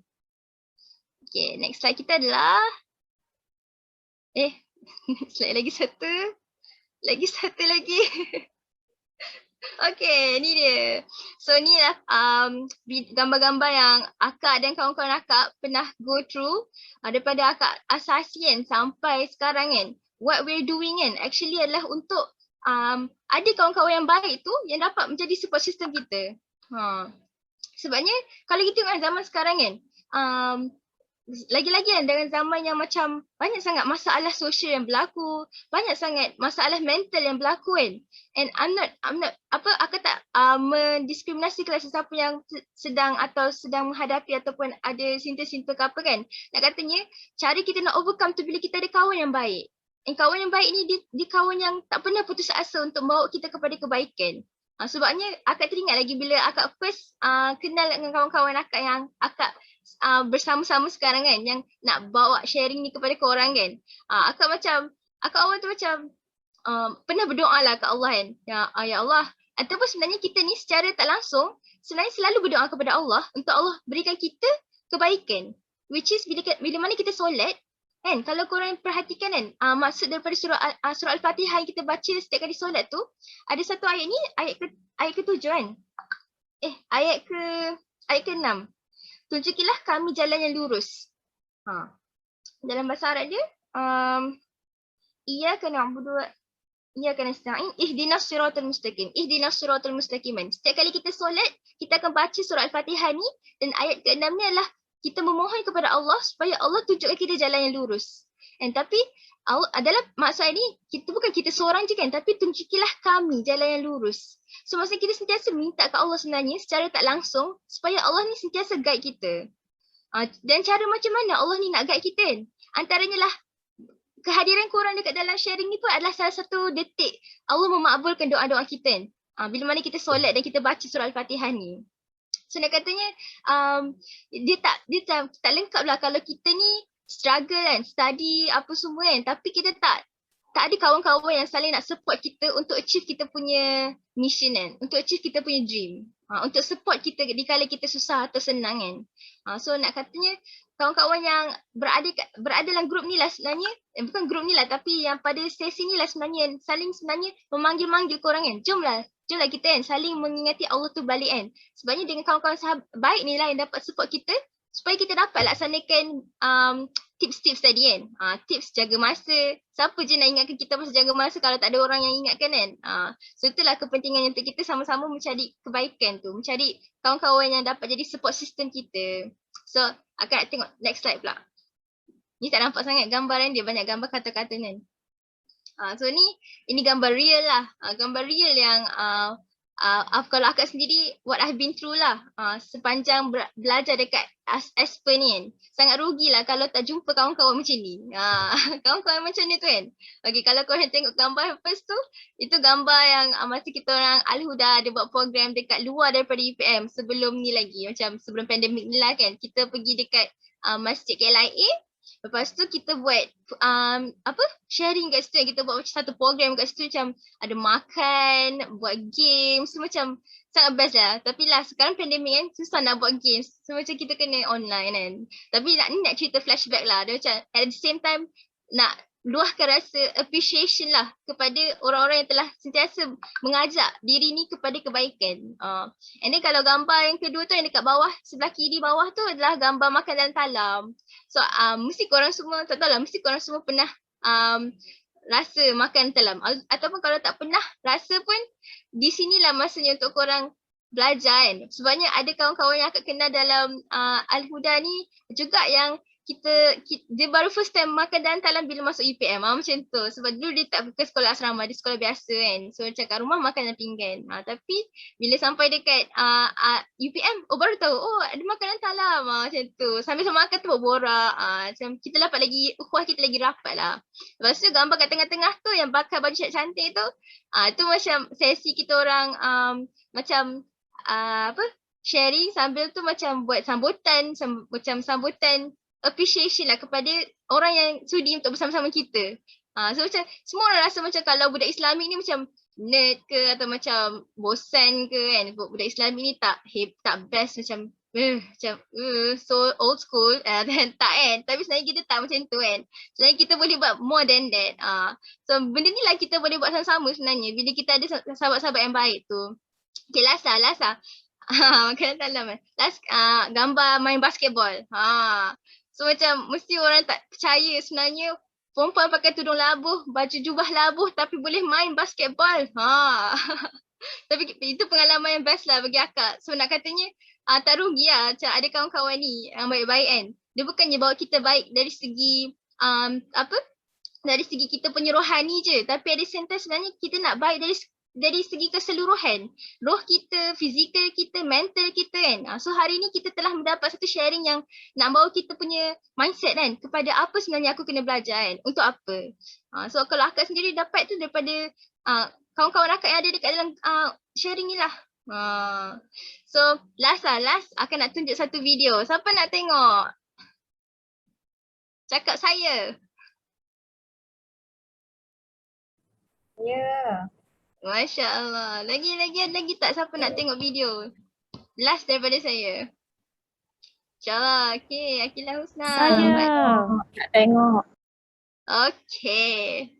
Okay, next slide kita adalah slide lagi satu. Okay, ni dia. So ni lah gambar-gambar yang akak dan kawan-kawan akak pernah go through daripada akak asasi kan sampai sekarang kan. What we're doing kan actually adalah untuk ada kawan-kawan yang baik tu yang dapat menjadi support system kita. Sebabnya kalau kita tengok zaman sekarang kan lagi-lagi kan dengan zaman yang macam banyak sangat masalah sosial yang berlaku, banyak sangat masalah mental yang berlaku kan. And I'm not aku tak mendiskriminasi kelas sesiapa yang sedang menghadapi ataupun ada sinta-sinta ke apa kan. Nak katanya cara kita nak overcome tu bila kita ada kawan yang baik. And kawan yang baik ni dia kawan yang tak pernah putus asa untuk membawa kita kepada kebaikan. Sebabnya akak teringat lagi bila akak first kenal dengan kawan-kawan akak yang akak bersama-sama sekarang kan yang nak bawa sharing ni kepada korang kan. Akak awal tu macam pernah berdoa lah ke Allah kan. Ya Allah, ataupun sebenarnya kita ni secara tak langsung sebenarnya selalu berdoa kepada Allah untuk Allah berikan kita kebaikan. Which is bila mana kita solat kan, kalau korang perhatikan kan maksud daripada surah Al-Fatihah yang kita baca setiap kali solat tu ada satu ayat ni, ayat ke-7 kan. Ayat ke-6. Tunjukilah kami jalan yang lurus. Dalam bahasa Arab dia iyyaka na'budu wa iyyaka nasta'in ihdinas siratal mustaqim. Ihdinas siratal mustaqim. Setiap kali kita solat, kita akan baca surah Al-Fatihah ni dan ayat ke-6 ni adalah kita memohon kepada Allah supaya Allah tunjukkan kita jalan yang lurus. Tapi Allah adalah maksud ni bukan kita seorang je kan, tapi tunjukilah kami jalan yang lurus. So maksudnya kita sentiasa minta ke Allah sebenarnya secara tak langsung supaya Allah ni sentiasa guide kita. Dan cara macam mana Allah ni nak guide kita kan? Antaranya lah kehadiran korang dekat dalam sharing ni pun adalah salah satu detik Allah memakbulkan doa-doa kita kan. Bila mana kita solat dan kita baca surah Al-Fatihah ni. So nak katanya dia tak lengkap lah kalau kita ni struggle kan, study apa semua kan, tapi kita tak ada kawan-kawan yang saling nak support kita untuk achieve kita punya mission kan, untuk achieve kita punya dream, untuk support kita di kala kita susah atau senang kan. So nak katanya kawan-kawan yang berada dalam grup ni lah sebenarnya, bukan grup ni lah tapi yang pada sesi ni lah sebenarnya saling sebenarnya memanggil-manggil korang kan. Jomlah kita kan saling mengingati Allah tu balik kan. Sebabnya dengan kawan-kawan sahabat baik ni lah yang dapat support kita supaya kita dapat laksanakan tips-tips tadi kan. Tips jaga masa. Siapa je nak ingatkan kita pasal jaga masa kalau tak ada orang yang ingatkan kan. So itulah kepentingan untuk kita sama-sama mencari kebaikan tu. Mencari kawan-kawan yang dapat jadi support system kita. So akan nak tengok next slide pula. Ni tak nampak sangat gambaran dia, banyak gambar kata-kata kan. So ini gambar real lah. Gambar real yang kalau akak sendiri what I've been through lah sepanjang belajar dekat Asper ni kan. Sangat rugilah kalau tak jumpa kawan-kawan macam ni. Kawan-kawan macam ni tu kan. Okay, kalau korang tengok gambar first tu, itu gambar yang masa kita orang Al-Huda ada buat program dekat luar daripada UPM sebelum ni lagi. Macam sebelum pandemik ni lah kan. Kita pergi dekat Masjid KLIA. Lepas tu kita buat sharing kat situ. Kita buat macam satu program kat situ macam ada makan, buat games, macam sangat best lah. Tapi lah sekarang pandemik kan susah nak buat games. So macam kita kena online kan. Tapi nak cerita flashback lah. Dia macam at the same time nak luahkan rasa appreciation lah kepada orang-orang yang telah sentiasa mengajak diri ni kepada kebaikan. And then kalau gambar yang kedua tu yang dekat bawah, sebelah kiri bawah tu adalah gambar makan dalam talam. So mesti korang semua, tak tahulah, mesti korang semua pernah rasa makan talam. Ataupun kalau tak pernah rasa pun, di sinilah masanya untuk korang belajar kan. Sebabnya ada kawan-kawan yang akak kenal dalam Al-Huda ni juga yang dia baru first time makan dalam talam bila masuk UPM macam tu. Sebab dulu dia tak ke sekolah asrama, dia sekolah biasa kan. So macam kat rumah makan dalam pinggan. Tapi bila sampai dekat UPM, baru tahu ada makan dalam talam macam tu. Sambil makan tu borak. Macam kita dapat lagi, ukhuwah kita lagi rapat lah. Lepas tu gambar kat tengah-tengah tu yang pakai baju cantik tu, tu macam sesi kita orang macam sharing sambil tu macam buat sambutan, macam sambutan appreciation lah kepada orang yang sudi untuk bersama-sama kita. So macam semua orang rasa macam kalau budak Islami ni macam nerd ke atau macam bosan ke kan. Budak Islami ni tak best macam so old school dan tak kan. Tapi sebenarnya kita tak macam tu kan. Sebenarnya kita boleh buat more than that. So benda ni lah kita boleh buat sama-sama sebenarnya bila kita ada sahabat-sahabat yang baik tu. Okay, last lah. Makan dalam gambar main basketball. So macam mesti orang tak percaya sebenarnya perempuan pakai tudung labuh, baju jubah labuh tapi boleh main basketball. Tapi itu pengalaman yang best lah bagi akak. So nak katanya tak rugi lah macam ada kawan-kawan ni yang baik-baik kan. Dia bukannya bawa kita baik dari segi dari segi kita punya rohani je. Tapi ada same time sebenarnya kita nak baik dari segi keseluruhan. Roh kita, fizikal kita, mental kita kan. So hari ni kita telah mendapat satu sharing yang nak bawa kita punya mindset kan kepada apa sebenarnya aku kena belajar kan. Untuk apa. So kalau akak sendiri dapat tu daripada kawan-kawan akak yang ada dekat dalam sharing ni lah. So last akan nak tunjuk satu video. Siapa nak tengok? Cakap saya. Ya. Masya Allah. Lagi tak siapa nak tengok video? Last daripada saya. InsyaAllah. Okay. Akilah Husna. Nak tengok. Okay.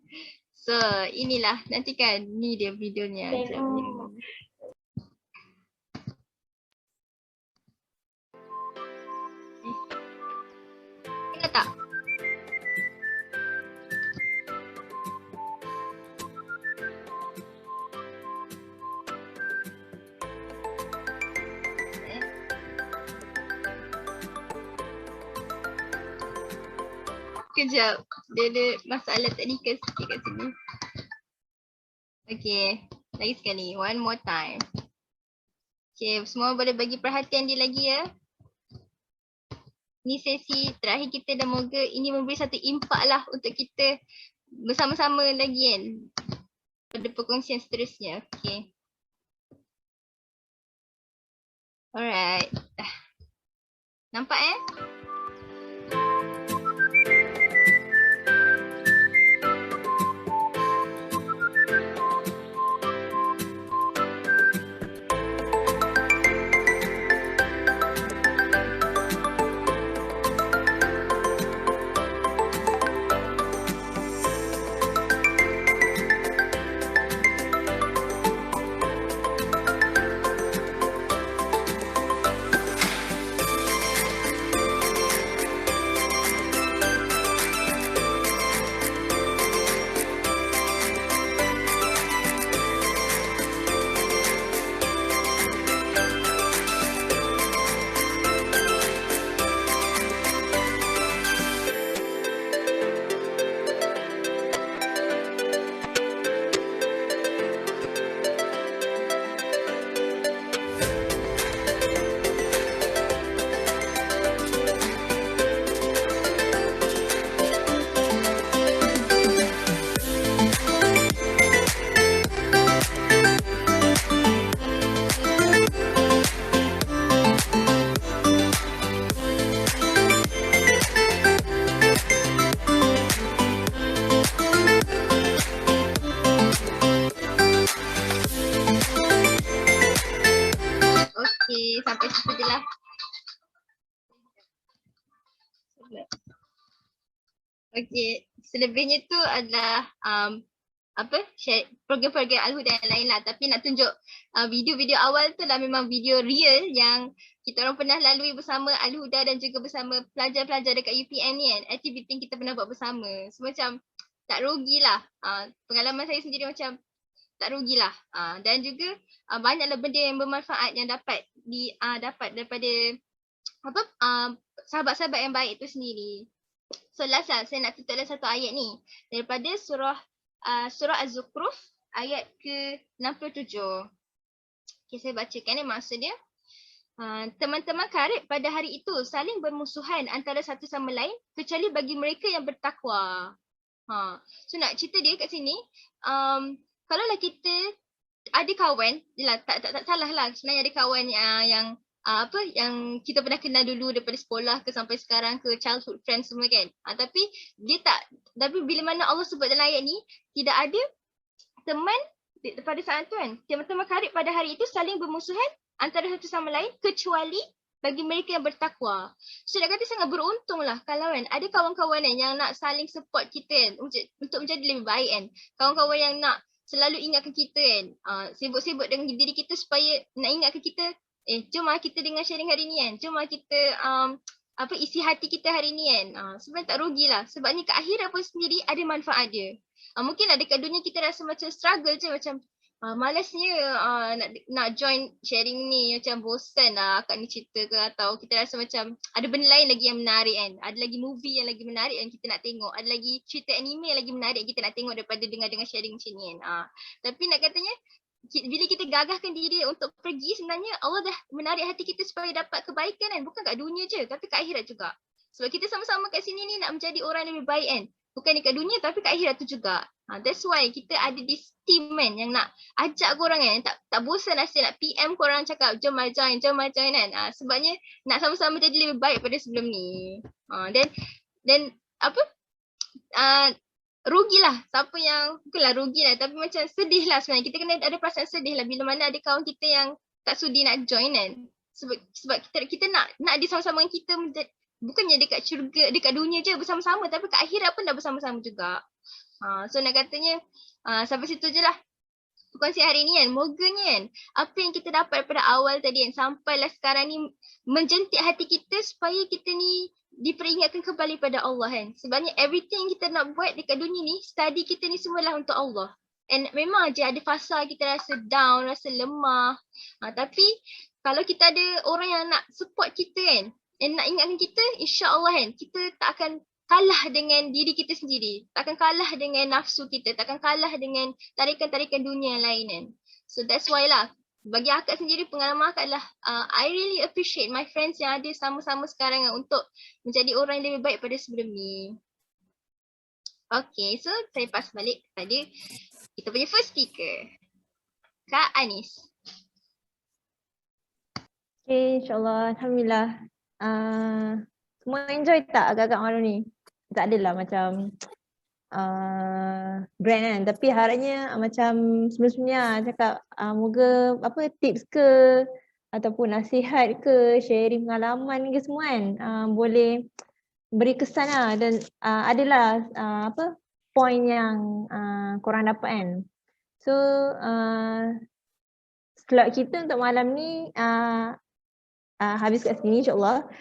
So inilah. Nantikan. Ni dia videonya. Tengok. Tengok tak? Kejap. Dia ada masalah teknikal sikit kat sini. Okay. Lagi sekali. One more time. Okay. Semua boleh bagi perhatian dia lagi ya. Ni sesi terakhir kita dan moga ini memberi satu impak lah untuk kita bersama-sama lagi kan. Pada perkongsian seterusnya. Okay. Alright. Nampak Okay, selebihnya tu adalah program-program Al-Huda yang lain lah. Tapi nak tunjuk video-video awal tu lah memang video real yang kita orang pernah lalui bersama Al-Huda dan juga bersama pelajar-pelajar dekat UPN ni kan. Aktiviti yang kita pernah buat bersama. So macam tak rugilah. Pengalaman saya sendiri macam tak rugilah. Dan juga banyaklah benda yang bermanfaat yang dapat dapat daripada sahabat-sahabat yang baik tu sendiri. So last lah, saya nak tutup satu ayat ni daripada surah Az-Zukhruf ayat ke-67. Okay, saya bacakan ni maksud dia. Teman-teman karib pada hari itu saling bermusuhan antara satu sama lain kecuali bagi mereka yang bertakwa. So nak cerita dia kat sini, kalaulah kita ada kawan, tak salah lah sebenarnya ada kawan yang yang kita pernah kenal dulu daripada sekolah ke sampai sekarang ke childhood friends semua kan. Tapi tapi bila mana Allah sebut dalam ayat ni, tidak ada teman pada saat tu kan. Teman-teman karib pada hari itu saling bermusuhan antara satu sama lain kecuali bagi mereka yang bertakwa. So nak kata sangat beruntung lah kalau kan ada kawan-kawan kan yang nak saling support kita kan untuk menjadi lebih baik kan. Kawan-kawan yang nak selalu ingatkan kita kan. Sibuk-sibuk dengan diri kita supaya nak ingatkan kita, jom kita dengar sharing hari ni kan. Jom kita isi hati kita hari ni kan. Sebenarnya tak rugilah. Sebabnya kat akhirat pun sendiri ada manfaat dia. Mungkin lah dekat dunia kita rasa macam struggle je, macam malasnya nak join sharing ni, macam bosan lah kat ni cerita ke, atau kita rasa macam ada benda lain lagi yang menarik kan. Ada lagi movie yang lagi menarik yang kita nak tengok. Ada lagi cerita anime yang lagi menarik yang kita nak tengok daripada dengar-dengar sharing macam ni kan. Tapi nak katanya bila kita gagahkan diri untuk pergi, sebenarnya Allah dah menarik hati kita supaya dapat kebaikan kan. Bukan kat dunia je tapi kat akhirat juga. Sebab kita sama-sama kat sini ni nak menjadi orang yang lebih baik kan. Bukan dekat dunia tapi kat akhirat tu juga. That's why kita ada this team kan yang nak ajak korang kan. Tak bosan rasa nak PM korang cakap jom join kan. Sebabnya nak sama-sama jadi lebih baik pada sebelum ni. Dan rugilah siapa yang, bukanlah rugilah tapi macam sedih lah sebenarnya. Kita kena ada perasaan sedih lah bila mana ada kawan kita yang tak sudi nak join kan. Sebab kita nak dia sama-sama dengan kita, bukannya dekat syurga, dekat dunia je bersama-sama tapi kat akhirat pun dah bersama-sama juga. So nak katanya sampai situ je lah kongsi hari ni kan. Moganya kan apa yang kita dapat daripada awal tadi kan sampailah sekarang ni menjentik hati kita supaya kita ni diperingatkan kembali pada Allah kan. Sebabnya everything kita nak buat dekat dunia ni, study kita ni semualah untuk Allah. And memang je ada fasa kita rasa down, rasa lemah. Tapi kalau kita ada orang yang nak support kita kan, and nak ingatkan kita, insya-Allah kan kita tak akan kalah dengan diri kita sendiri. Tak akan kalah dengan nafsu kita, tak akan kalah dengan tarikan-tarikan dunia yang lain kan. So that's why lah bagi akak sendiri, pengalaman akak adalah I really appreciate my friends yang ada sama-sama sekarang untuk menjadi orang yang lebih baik pada sebelum ni. Okay, so saya pass balik kepada kita punya first speaker, Kak Anis. Okay, insyaAllah. Alhamdulillah. Semua enjoy tak agak-agak malam ni? Tak adalah macam grand kan, tapi harapnya macam sebelum-sebelumnya cakap moga tips ke ataupun nasihat ke, sharing pengalaman ke semua kan boleh beri kesan lah, dan adalah point yang korang dapat kan. So slot kita untuk malam ni habis kat sini insyaAllah.